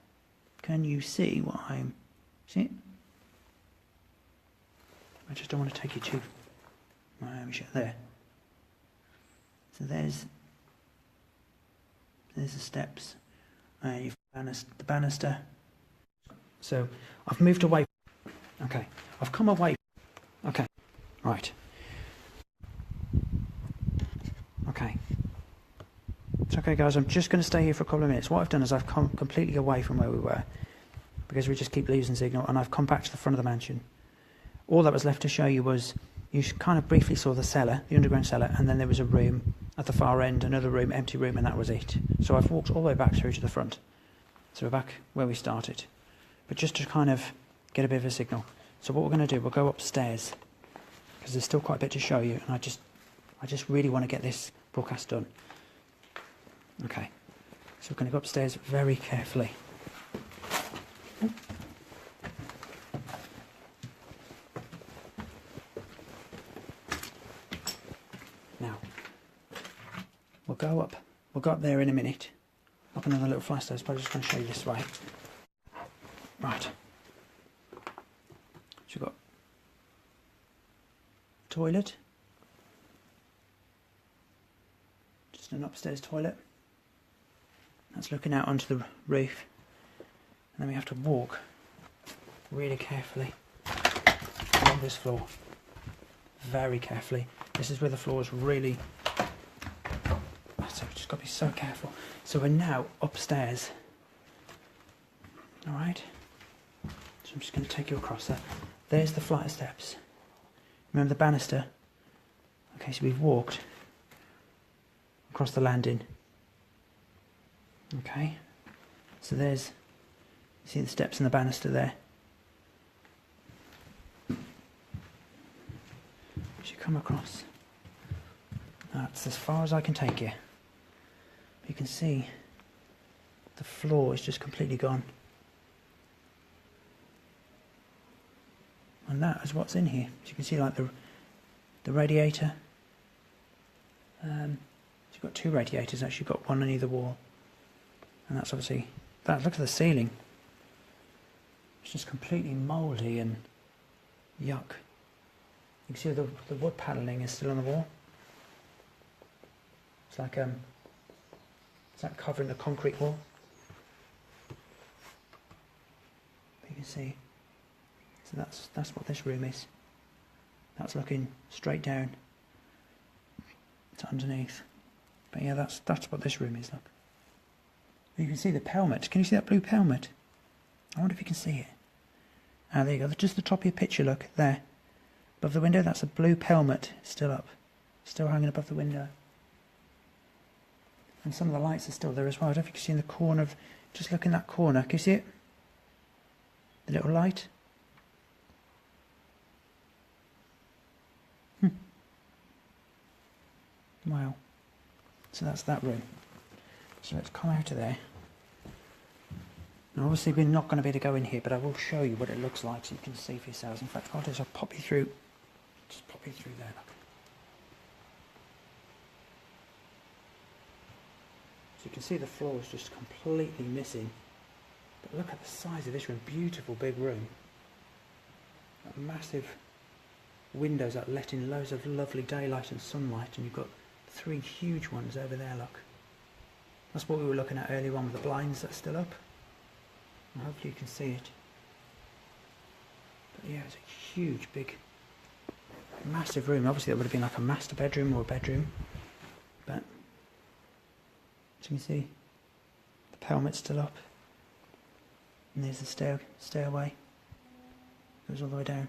Can you see what I'm... See it? I just don't want to take you too... There. So there's the steps. You've the banister. So I've moved away. Okay, I've come away. Okay, right. Okay. It's okay, guys. I'm just going to stay here for a couple of minutes. What I've done is I've come completely away from where we were because we just keep losing signal, and I've come back to the front of the mansion. All that was left to show you was you kind of briefly saw the cellar, the underground cellar, and then there was a room at the far end, another room, empty room, and that was it. So I've walked all the way back through to the front. So we're back where we started. But just to kind of get a bit of a signal. So what we're going to do, we'll go upstairs because there's still quite a bit to show you, and I just really want to get this broadcast done. Okay, so we're going to go upstairs very carefully. Now, we'll go up there in a minute, up another little flight of stairs, but I'm just going to show you this way. Right, so we've got toilet, just an upstairs toilet. That's looking out onto the roof, and then we have to walk really carefully along this floor, very carefully. This is where the floor is really, so we've just got to be so careful. So we're now upstairs, alright, so I'm just going to take you across there. There's the flight of steps, remember the banister? Okay, so we've walked across the landing. Okay, so there's, you see the steps and the banister there. As you come across, that's as far as I can take you. You can see the floor is just completely gone. And that is what's in here. As you can see, like the radiator. So you've got two radiators, actually you've got one on either wall. And that's obviously that. Look at the ceiling. It's just completely mouldy and yuck. You can see the wood panelling is still on the wall. It's like covering the concrete wall. But you can see. So that's what this room is. That's looking straight down to underneath. But yeah, that's what this room is. Look. You can see the pelmet. Can you see that blue pelmet? I wonder if you can see it. Ah, there you go. Just the top of your picture, look, there. Above the window, that's a blue pelmet still up. Still hanging above the window. And some of the lights are still there as well. I don't know if you can see in the corner of... Just look in that corner. Can you see it? The little light? Wow. So that's that room. So let's come out of there. Now obviously we're not going to be able to go in here, but I will show you what it looks like so you can see for yourselves. In fact, what I'll do is I'll pop you through. Just pop you through there, look. So you can see the floor is just completely missing. But look at the size of this room. Beautiful big room. Got massive windows that let in loads of lovely daylight and sunlight, and you've got three huge ones over there, look. That's what we were looking at earlier on with the blinds that are still up. And hopefully you can see it. But yeah, it's a huge, big, massive room. Obviously that would have been like a master bedroom or a bedroom. But, as you can see, the pelmet's still up. And there's the stairway. Goes all the way down.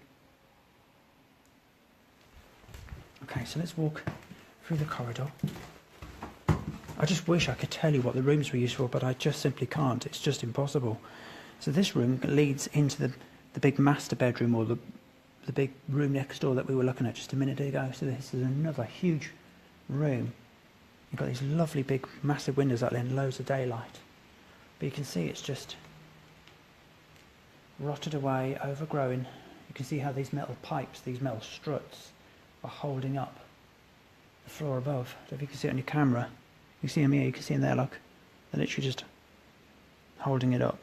Okay, so let's walk through the corridor. I just wish I could tell you what the rooms were used for, but I just simply can't. It's just impossible. So this room leads into the big master bedroom, or the big room next door that we were looking at just a minute ago. So this is another huge room. You've got these lovely big massive windows that let in loads of daylight. But you can see it's just rotted away, overgrown. You can see how these metal pipes, these metal struts, are holding up the floor above. So if you can see it on your camera, you see them here, you can see them there, look. They're literally just holding it up.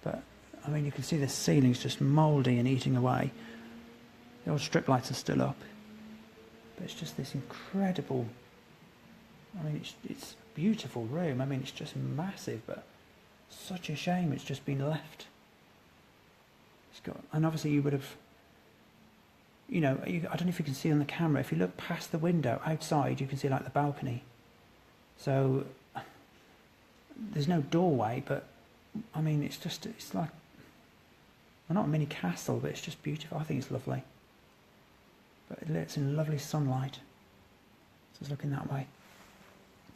But, I mean, you can see the ceiling's just mouldy and eating away. The old strip lights are still up. But it's just this incredible, I mean, it's a beautiful room. I mean, it's just massive, but such a shame it's just been left. It's got, and obviously you would have, you know, I don't know if you can see on the camera, if you look past the window outside, you can see like the balcony. So there's no doorway, but I mean, it's like, well, not a mini castle, but it's just beautiful. I think it's lovely. But it's in lovely sunlight. So it's looking that way.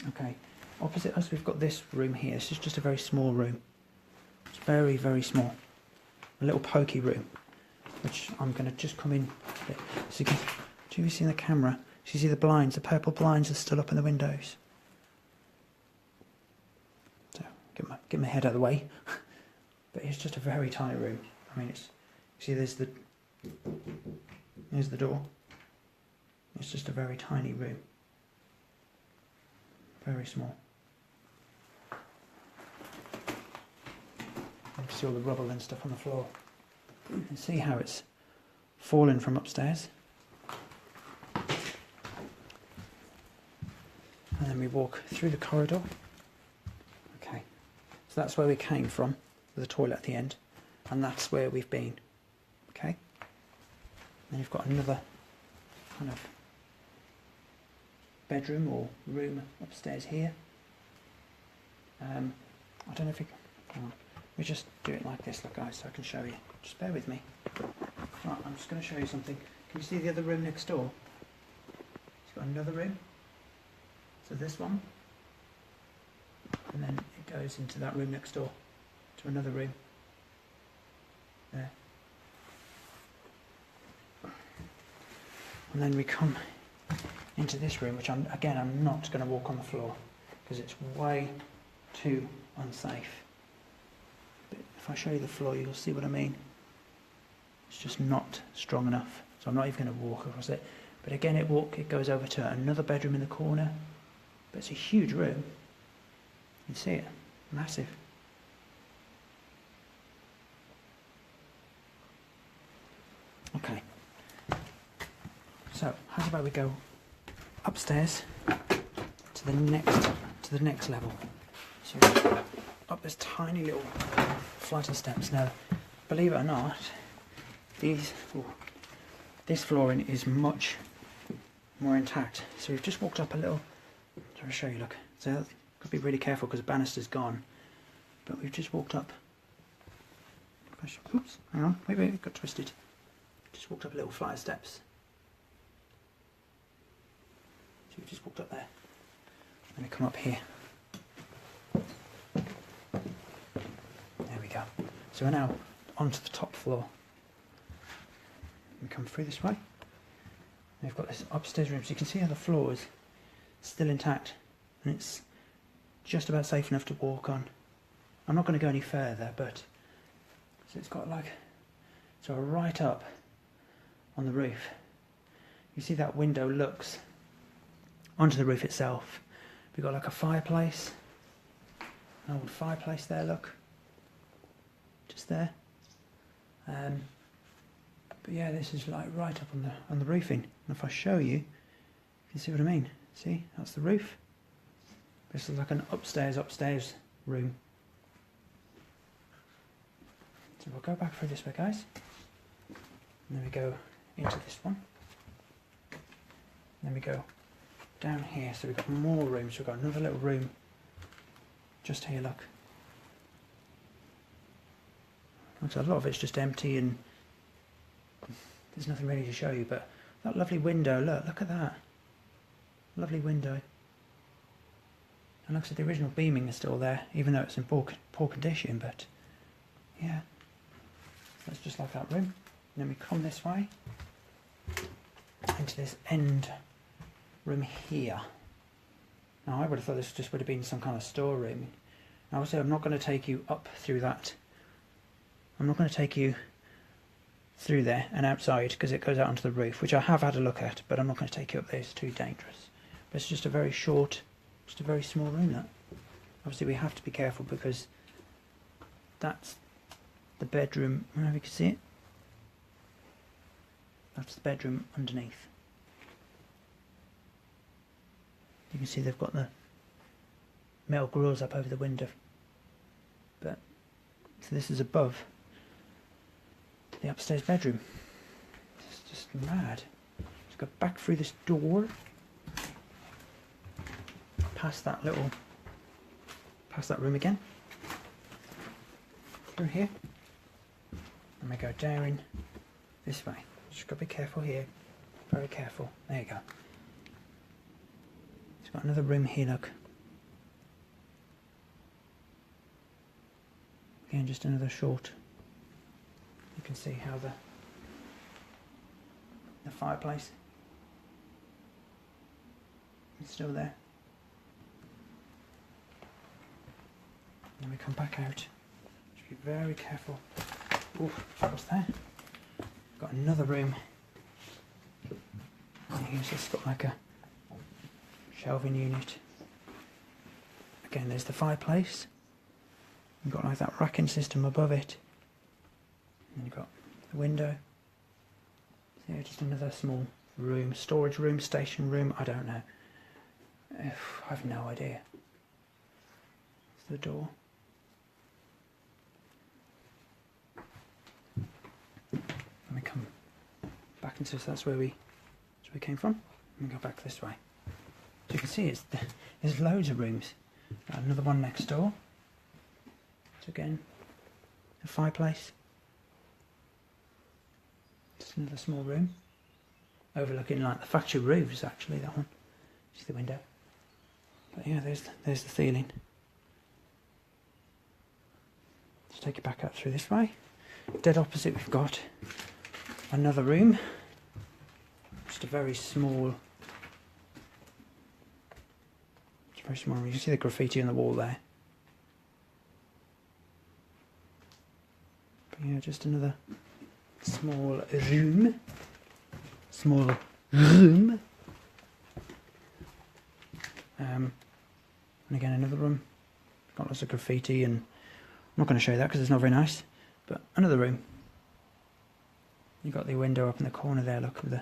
Okay, opposite us we've got this room here. This is just a very small room. It's very, very small. A little pokey room, which I'm going to just come in. So you can, do you see in the camera? So you see the blinds, the purple blinds are still up in the windows. So get my head out of the way. But it's just a very tiny room. I mean, it's, you see there's the door. It's just a very tiny room. Very small. You can see all the rubble and stuff on the floor. You can see how it's fallen from upstairs. And then we walk through the corridor. Okay, so that's where we came from, with the toilet at the end. And that's where we've been. Okay? Then you've got another kind of bedroom or room upstairs here. I don't know if you can, hang on. Let me just do it like this, look guys, so I can show you. Just bear with me. Right, I'm just going to show you something. Can you see the other room next door? It's got another room. So this one. And then it goes into that room next door. To another room. There. And then we come into this room, which I'm not going to walk on the floor because it's way too unsafe. But if I show you the floor, you'll see what I mean. It's just not strong enough, so I'm not even going to walk across it. But again, it goes over to another bedroom in the corner. But it's a huge room. You can see it, massive. Okay. So how about we go upstairs to the next level. So up this tiny little flight of steps. Now, believe it or not, this flooring is much more intact. So we've just walked up a little. I'll show you. Look, so you've got to be really careful because the banister's gone. But we've just walked up. Oops, hang on, wait, it got twisted. Just walked up a little flight of steps. So we've just walked up there. Let me come up here. There we go. So we're now onto the top floor. We come through this way. And we've got this upstairs room. So you can see how the floor is still intact. And it's just about safe enough to walk on. I'm not going to go any further, but so it's got like, so right up on the roof. You see that window looks onto the roof itself. We've got like a fireplace, an old fireplace there, look, just there. But yeah, this is like right up on the roofing. And if I show you, you can see what I mean. See, that's the roof. This is like an upstairs room. So we'll go back through this way, guys. And then we go into this one. And then we go down here. So we've got more rooms. We've got another little room just here, look. So a lot of it's just empty and there's nothing really to show you, but that lovely window, look at that. Lovely window. And looks like the original beaming is still there, even though it's in poor condition, but yeah. That's just like that room. And then we come this way into this end room here. Now I would have thought this just would have been some kind of storeroom. Now obviously I'm not going to take you up through that. I'm not going to take you through there and outside because it goes out onto the roof, which I have had a look at, but I'm not going to take you up there, it's too dangerous. But it's just a very short, just a very small room, that. Obviously we have to be careful because that's the bedroom, I don't know if you can see it. That's the bedroom underneath. You can see they've got the metal grills up over the window. But so this is above the upstairs bedroom. It's just mad. Let's go back through this door, past that room again, through here, and we go down this way. Just got to be careful here, very careful. There you go. It's got another room here, look. Again, just another short. You can see how the fireplace is still there. And we come back out. Just be very careful. Ooh, what's there? Got another room. And here's just got like a shelving unit. Again, there's the fireplace. You've got like that racking system above it. And you've got the window. So yeah, just another small room, storage room, station room, I don't know. I have no idea. It's the door. Let me come back into this, that's where we came from. Let me go back this way. So you can see there's loads of rooms. Another one next door. So again, a fireplace. Just another small room. Overlooking like the factory roofs actually, that one. See the window. But yeah, there's the ceiling. Let's take it back up through this way. Dead opposite we've got another room. Just a very small room. You can see the graffiti on the wall there. But yeah, just another small room. And again, another room. Got lots of graffiti, and I'm not going to show you that because it's not very nice. But another room. You've got the window up in the corner there, look at the.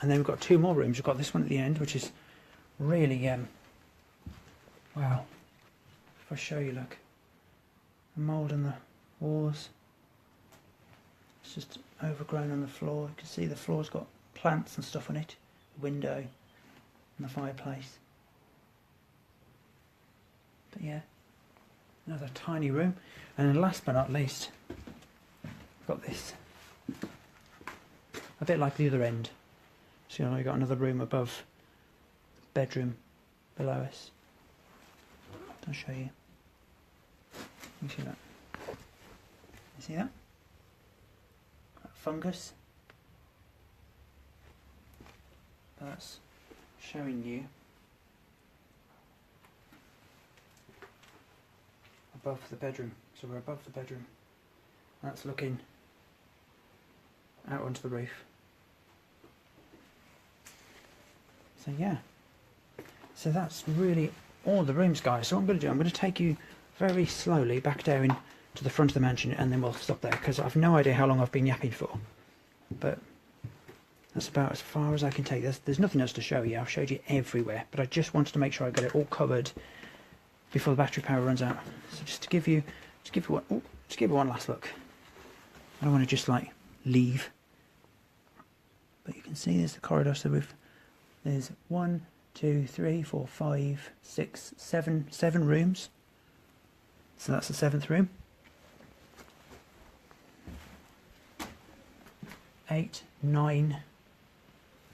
And then we've got two more rooms. We've got this one at the end, which is really wow. If I show you, look, the mould on the walls. It's just overgrown on the floor. You can see the floor's got plants and stuff on it. The window and the fireplace. But yeah, another tiny room. And then last but not least, we've got this. A bit like the other end. So you've got another room above the bedroom below us. I'll show you. You see that? You see that? Fungus. That's showing you above the bedroom. So we're above the bedroom. That's looking out onto the roof. So yeah. So that's really all the rooms, guys. So what I'm going to do, I'm going to take you very slowly back down to the front of the mansion, and then we'll stop there because I've no idea how long I've been yapping for. But that's about as far as I can take. There's nothing else to show you. I've showed you everywhere, but I just wanted to make sure I got it all covered before the battery power runs out. So just to give you one last look. I don't want to just like leave. But you can see there's the corridor to the roof. There's 1, 2, 3, 4, 5, 6, 7 rooms. So that's the 7th room. 8, 9.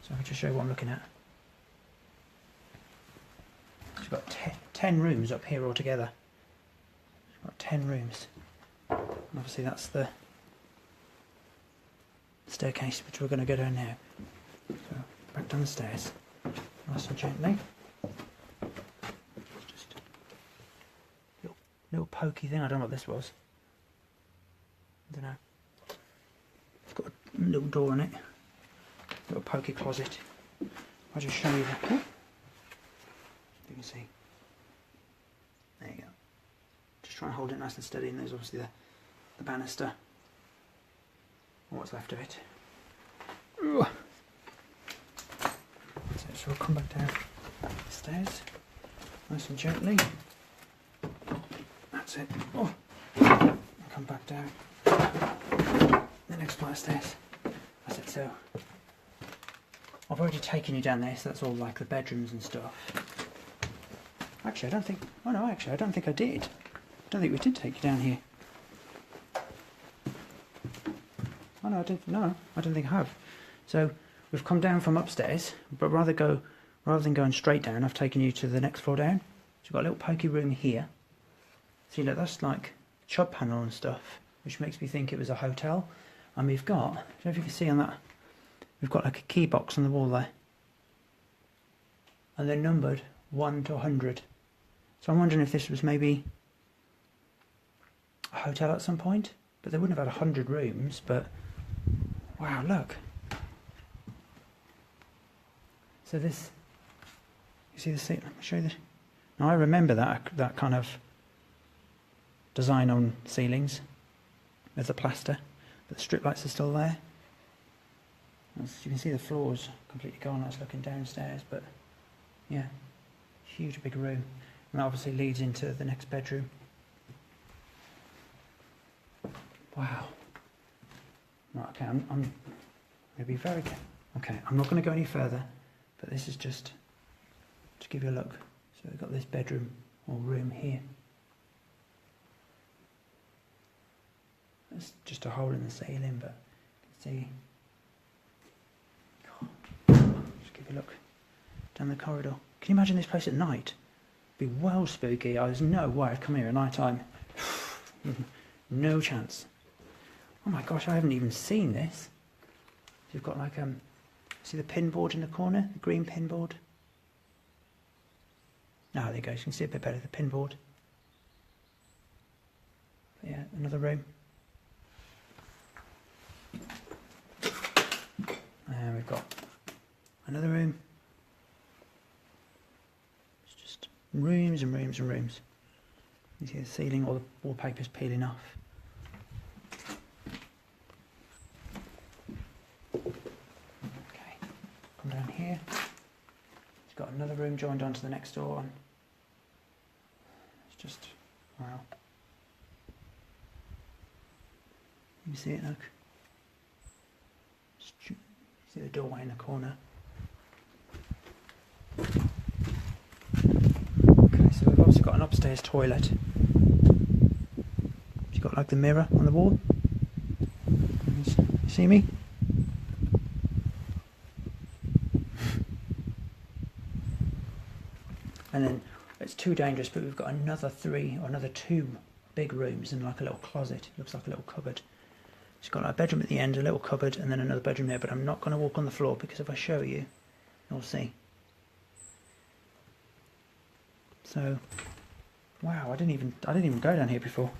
So I'll just show you what I'm looking at. So we've got 10 rooms up here altogether. We've got 10 rooms. And obviously that's the staircase which we're going to go down now. So back down the stairs, nice and gently. Just pokey thing. I don't know what this was. I don't know. It's got a little door in it. Little pokey closet. I'll just show you that. Oh. You can see. There you go. Just try and hold it nice and steady, and there's obviously the banister. Or what's left of it. Ooh. So we'll come back down the stairs. Nice and gently. That's it. Oh. And come back down the next flight of stairs. That's it. So I've already taken you down there, so that's all like the bedrooms and stuff. Actually, I don't think. Oh no, actually, I don't think I did. I don't think we did take you down here. Oh no, I didn't. No, I don't think I have. So we've come down from upstairs, but rather than going straight down, I've taken you to the next floor down. So we've got a little pokey room here. See, look, that's like chub panel and stuff, which makes me think it was a hotel. And we've got, I don't know if you can see on that, we've got like a key box on the wall there. And they're numbered 1 to 100. So I'm wondering if this was maybe a hotel at some point. But they wouldn't have had 100 rooms, but wow, look. So this, you see the seat? Let me show you this. Now I remember that kind of design on ceilings with the plaster, but the strip lights are still there. As you can see, the floor's completely gone. That's looking downstairs, but yeah, huge big room, and that obviously leads into the next bedroom. Wow. Right, okay, I'm going to be very careful. Okay, I'm not going to go any further, but this is just to give you a look. So we've got this bedroom or room here. It's just a hole in the ceiling, but you can see. Just give you a look down the corridor. Can you imagine this place at night? It'd be well spooky. There's no way I'd come here at night time. No chance. Oh my gosh, I haven't even seen this. You've got like see the pin board in the corner, the green pin board. There you go. You can see a bit better the pin board. But yeah, another room. And we've got another room. It's just rooms and rooms and rooms. You see the ceiling, all the wallpaper's peeling off. Down here, it's got another room joined onto the next door one. It's just wow. You see it, look. You see the doorway in the corner. Okay, so we've also got an upstairs toilet. You've got like the mirror on the wall. You see me? And then it's too dangerous, but we've got another 2 big rooms and like a little closet. It looks like a little cupboard. It's got like a bedroom at the end, a little cupboard, and then another bedroom there. But I'm not going to walk on the floor because if I show you, you'll see. So, wow, I didn't even go down here before.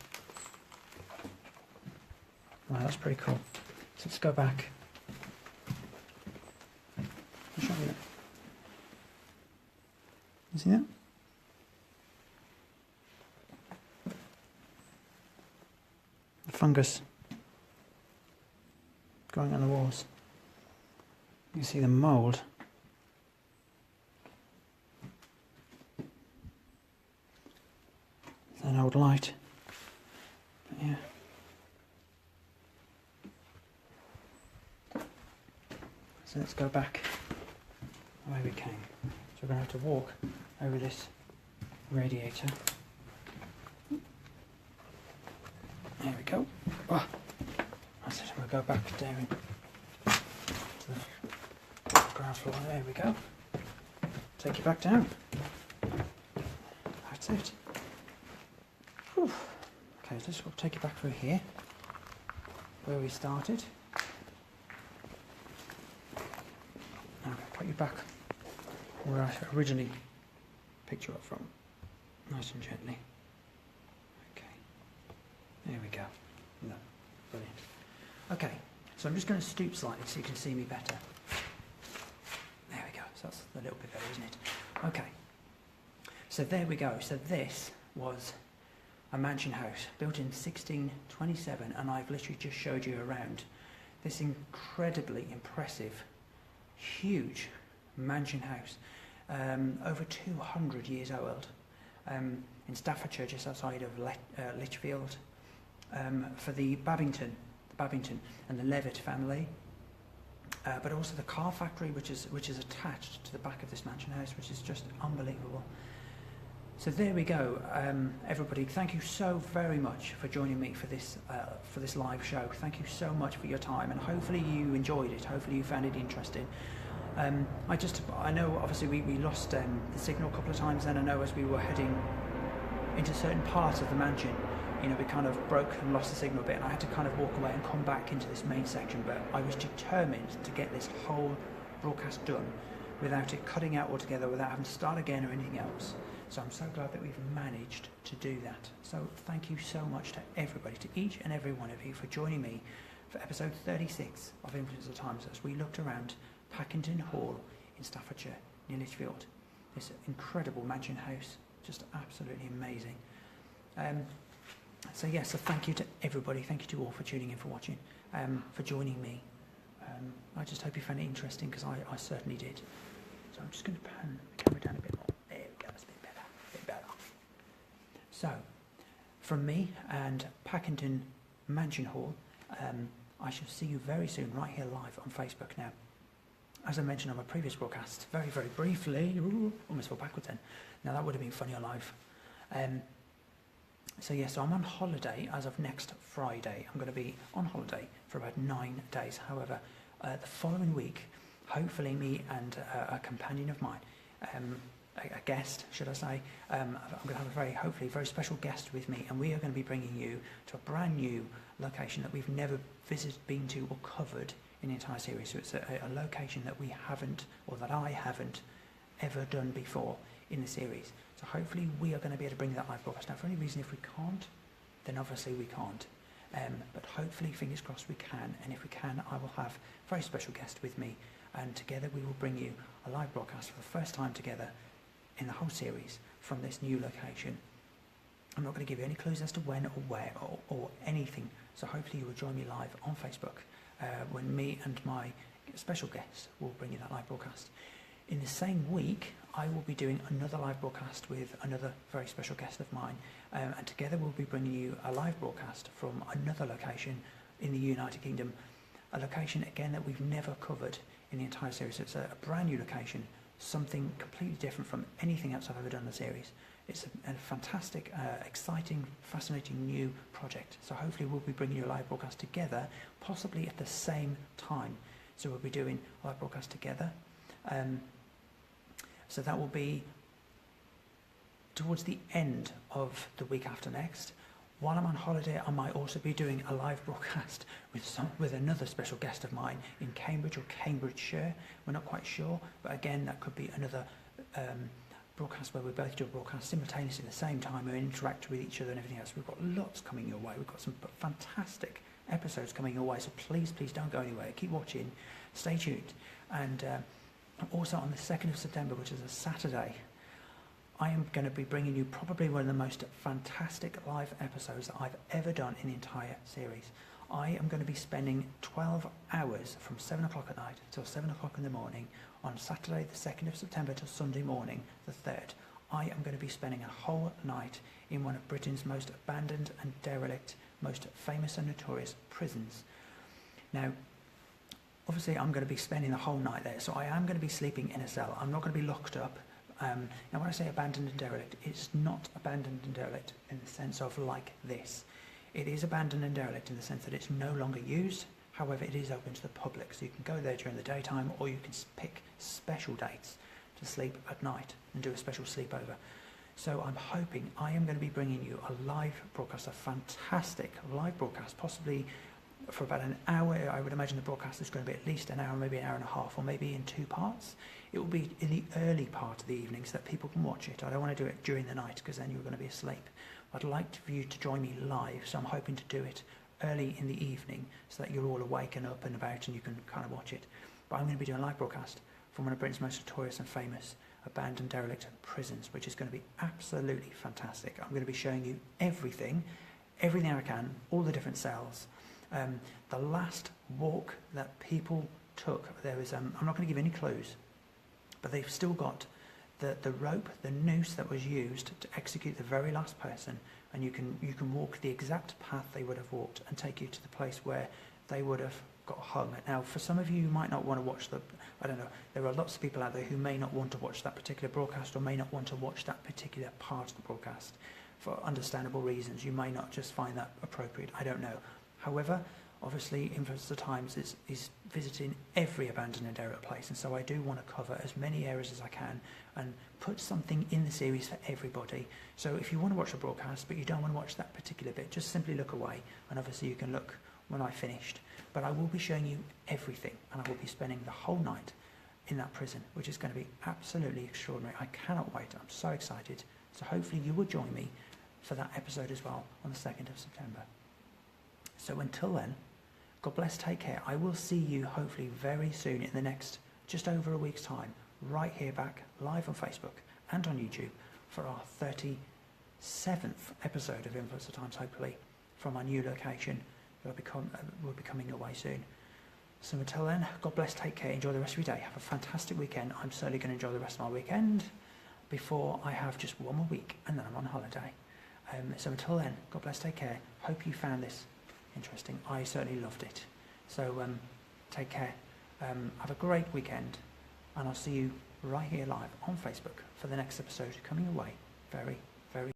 Wow, that's pretty cool. So let's go back. I'll show you that. You see that? The fungus growing on the walls. You see the mould. It's an old light. But yeah. So let's go back the way we came. So we're going to have to walk over this radiator. There we go. Oh, that's it. We'll go back down to the ground floor. There we go. Take you back down. That's it. Whew. Okay, so we'll take you back through here, where we started. Now I'll put you back where I originally picked you up from, nice and gently. Okay. There we go. No, brilliant. Okay, so I'm just going to stoop slightly so you can see me better. There we go. So that's a little bit better, isn't it? Okay. So there we go. So this was a mansion house built in 1627, and I've literally just showed you around this incredibly impressive, huge mansion house, over 200 years old, in Staffordshire, just outside of Lichfield, for the Babington and the Levett family, but also the car factory, which is attached to the back of this mansion house, which is just unbelievable. So there we go, everybody. Thank you so very much for joining me for this live show. Thank you so much for your time, and hopefully you enjoyed it. Hopefully you found it interesting. I know obviously we lost the signal a couple of times then. I know as we were heading into certain parts of the mansion, you know, we kind of broke and lost the signal a bit, and I had to kind of walk away and come back into this main section, but I was determined to get this whole broadcast done without it cutting out altogether, without having to start again or anything else. So I'm so glad that we've managed to do that. So thank you so much to everybody, to each and every one of you, for joining me for episode 36 of Influence of the Times as we looked around Packington Hall in Staffordshire, near Lichfield. This incredible mansion house, just absolutely amazing. So yes, so thank you to everybody. Thank you to all for tuning in, for watching, for joining me. I just hope you found it interesting, because I certainly did. So I'm just going to pan the camera down a bit more. There we go, that's a bit better. So, from me and Packington Mansion Hall, I shall see you very soon, right here live on Facebook now. As I mentioned on my previous broadcast, very, very briefly, almost fell backwards then. Now that would have been funny on live. So I'm on holiday as of next Friday. I'm going to be on holiday for about 9 days. However, the following week, hopefully me and a companion of mine, a guest, should I say, I'm going to have hopefully a very special guest with me, and we are going to be bringing you to a brand new location that we've never been to or covered in the entire series. So it's a location that we haven't, or that I haven't ever done before in the series. So hopefully we are going to be able to bring that live broadcast. Now, for any reason, if we can't, then obviously we can't. But hopefully, fingers crossed, we can. And if we can, I will have a very special guest with me, and together we will bring you a live broadcast for the first time together in the whole series from this new location. I'm not going to give you any clues as to when or where or anything. So hopefully you will join me live on Facebook when me and my special guest will bring you that live broadcast. In the same week, I will be doing another live broadcast with another very special guest of mine, and together we'll be bringing you a live broadcast from another location in the United Kingdom, a location again that we've never covered in the entire series. So it's a brand new location, something completely different from anything else I've ever done in the series. It's a fantastic, exciting, fascinating new project. So hopefully we'll be bringing you a live broadcast together, possibly at the same time. So we'll be doing a live broadcast together. So that will be towards the end of the week after next. While I'm on holiday, I might also be doing a live broadcast with another special guest of mine in Cambridge or Cambridgeshire. We're not quite sure, but again, that could be another broadcast where we both do a broadcast simultaneously at the same time and interact with each other and everything else. We've got lots coming your way. We've got some fantastic episodes coming your way, so please don't go anywhere. Keep watching, stay tuned. And also on the 2nd of September, which is a Saturday, I am going to be bringing you probably one of the most fantastic live episodes that I've ever done in the entire series. I am going to be spending 12 hours from 7 o'clock at night till 7 o'clock in the morning on Saturday the 2nd of September till Sunday morning the 3rd. I am going to be spending a whole night in one of Britain's most abandoned and derelict, most famous and notorious prisons. Now, obviously I'm going to be spending the whole night there, so I am going to be sleeping in a cell. I'm not going to be locked up. Now when I say abandoned and derelict, it's not abandoned and derelict in the sense of like this. It is abandoned and derelict in the sense that it's no longer used. However, it is open to the public, so you can go there during the daytime, or you can pick special dates to sleep at night and do a special sleepover. So I'm hoping I am going to be bringing you a live broadcast, a fantastic live broadcast, possibly for about an hour. I would imagine the broadcast is going to be at least an hour, maybe an hour and a half, or maybe in 2 parts. It will be in the early part of the evening so that people can watch it. I don't want to do it during the night because then you're going to be asleep. I'd like for you to join me live, so I'm hoping to do it early in the evening so that you're all awake and up and about and you can kind of watch it. But I'm going to be doing a live broadcast from one of Britain's most notorious and famous abandoned derelict prisons, which is going to be absolutely fantastic. I'm going to be showing you everything I can, all the different cells. The last walk that people took, there was, I'm not going to give any clues, but they've still got the rope, the noose that was used to execute the very last person, and you can walk the exact path they would have walked and take you to the place where they would have got hung. Now, for some of you, you might not want to watch I don't know, there are lots of people out there who may not want to watch that particular broadcast or may not want to watch that particular part of the broadcast for understandable reasons. You may not just find that appropriate, I don't know. However, obviously, Influence of the Times is visiting every abandoned and derelict place, and so I do want to cover as many areas as I can and put something in the series for everybody. So if you want to watch the broadcast but you don't want to watch that particular bit, just simply look away, and obviously you can look when I've finished. But I will be showing you everything, and I will be spending the whole night in that prison, which is going to be absolutely extraordinary. I cannot wait. I'm so excited. So hopefully you will join me for that episode as well on the 2nd of September. So until then, God bless, take care. I will see you hopefully very soon in the next just over a week's time, right here back live on Facebook and on YouTube for our 37th episode of Influence of the Times, hopefully from our new location. Will be coming your way soon. So until then, God bless, take care, enjoy the rest of your day. Have a fantastic weekend. I'm certainly going to enjoy the rest of my weekend before I have just one more week and then I'm on holiday. So until then, God bless, take care. Hope you found this interesting. I certainly loved it. So take care. Have a great weekend, and I'll see you right here live on Facebook for the next episode coming your way very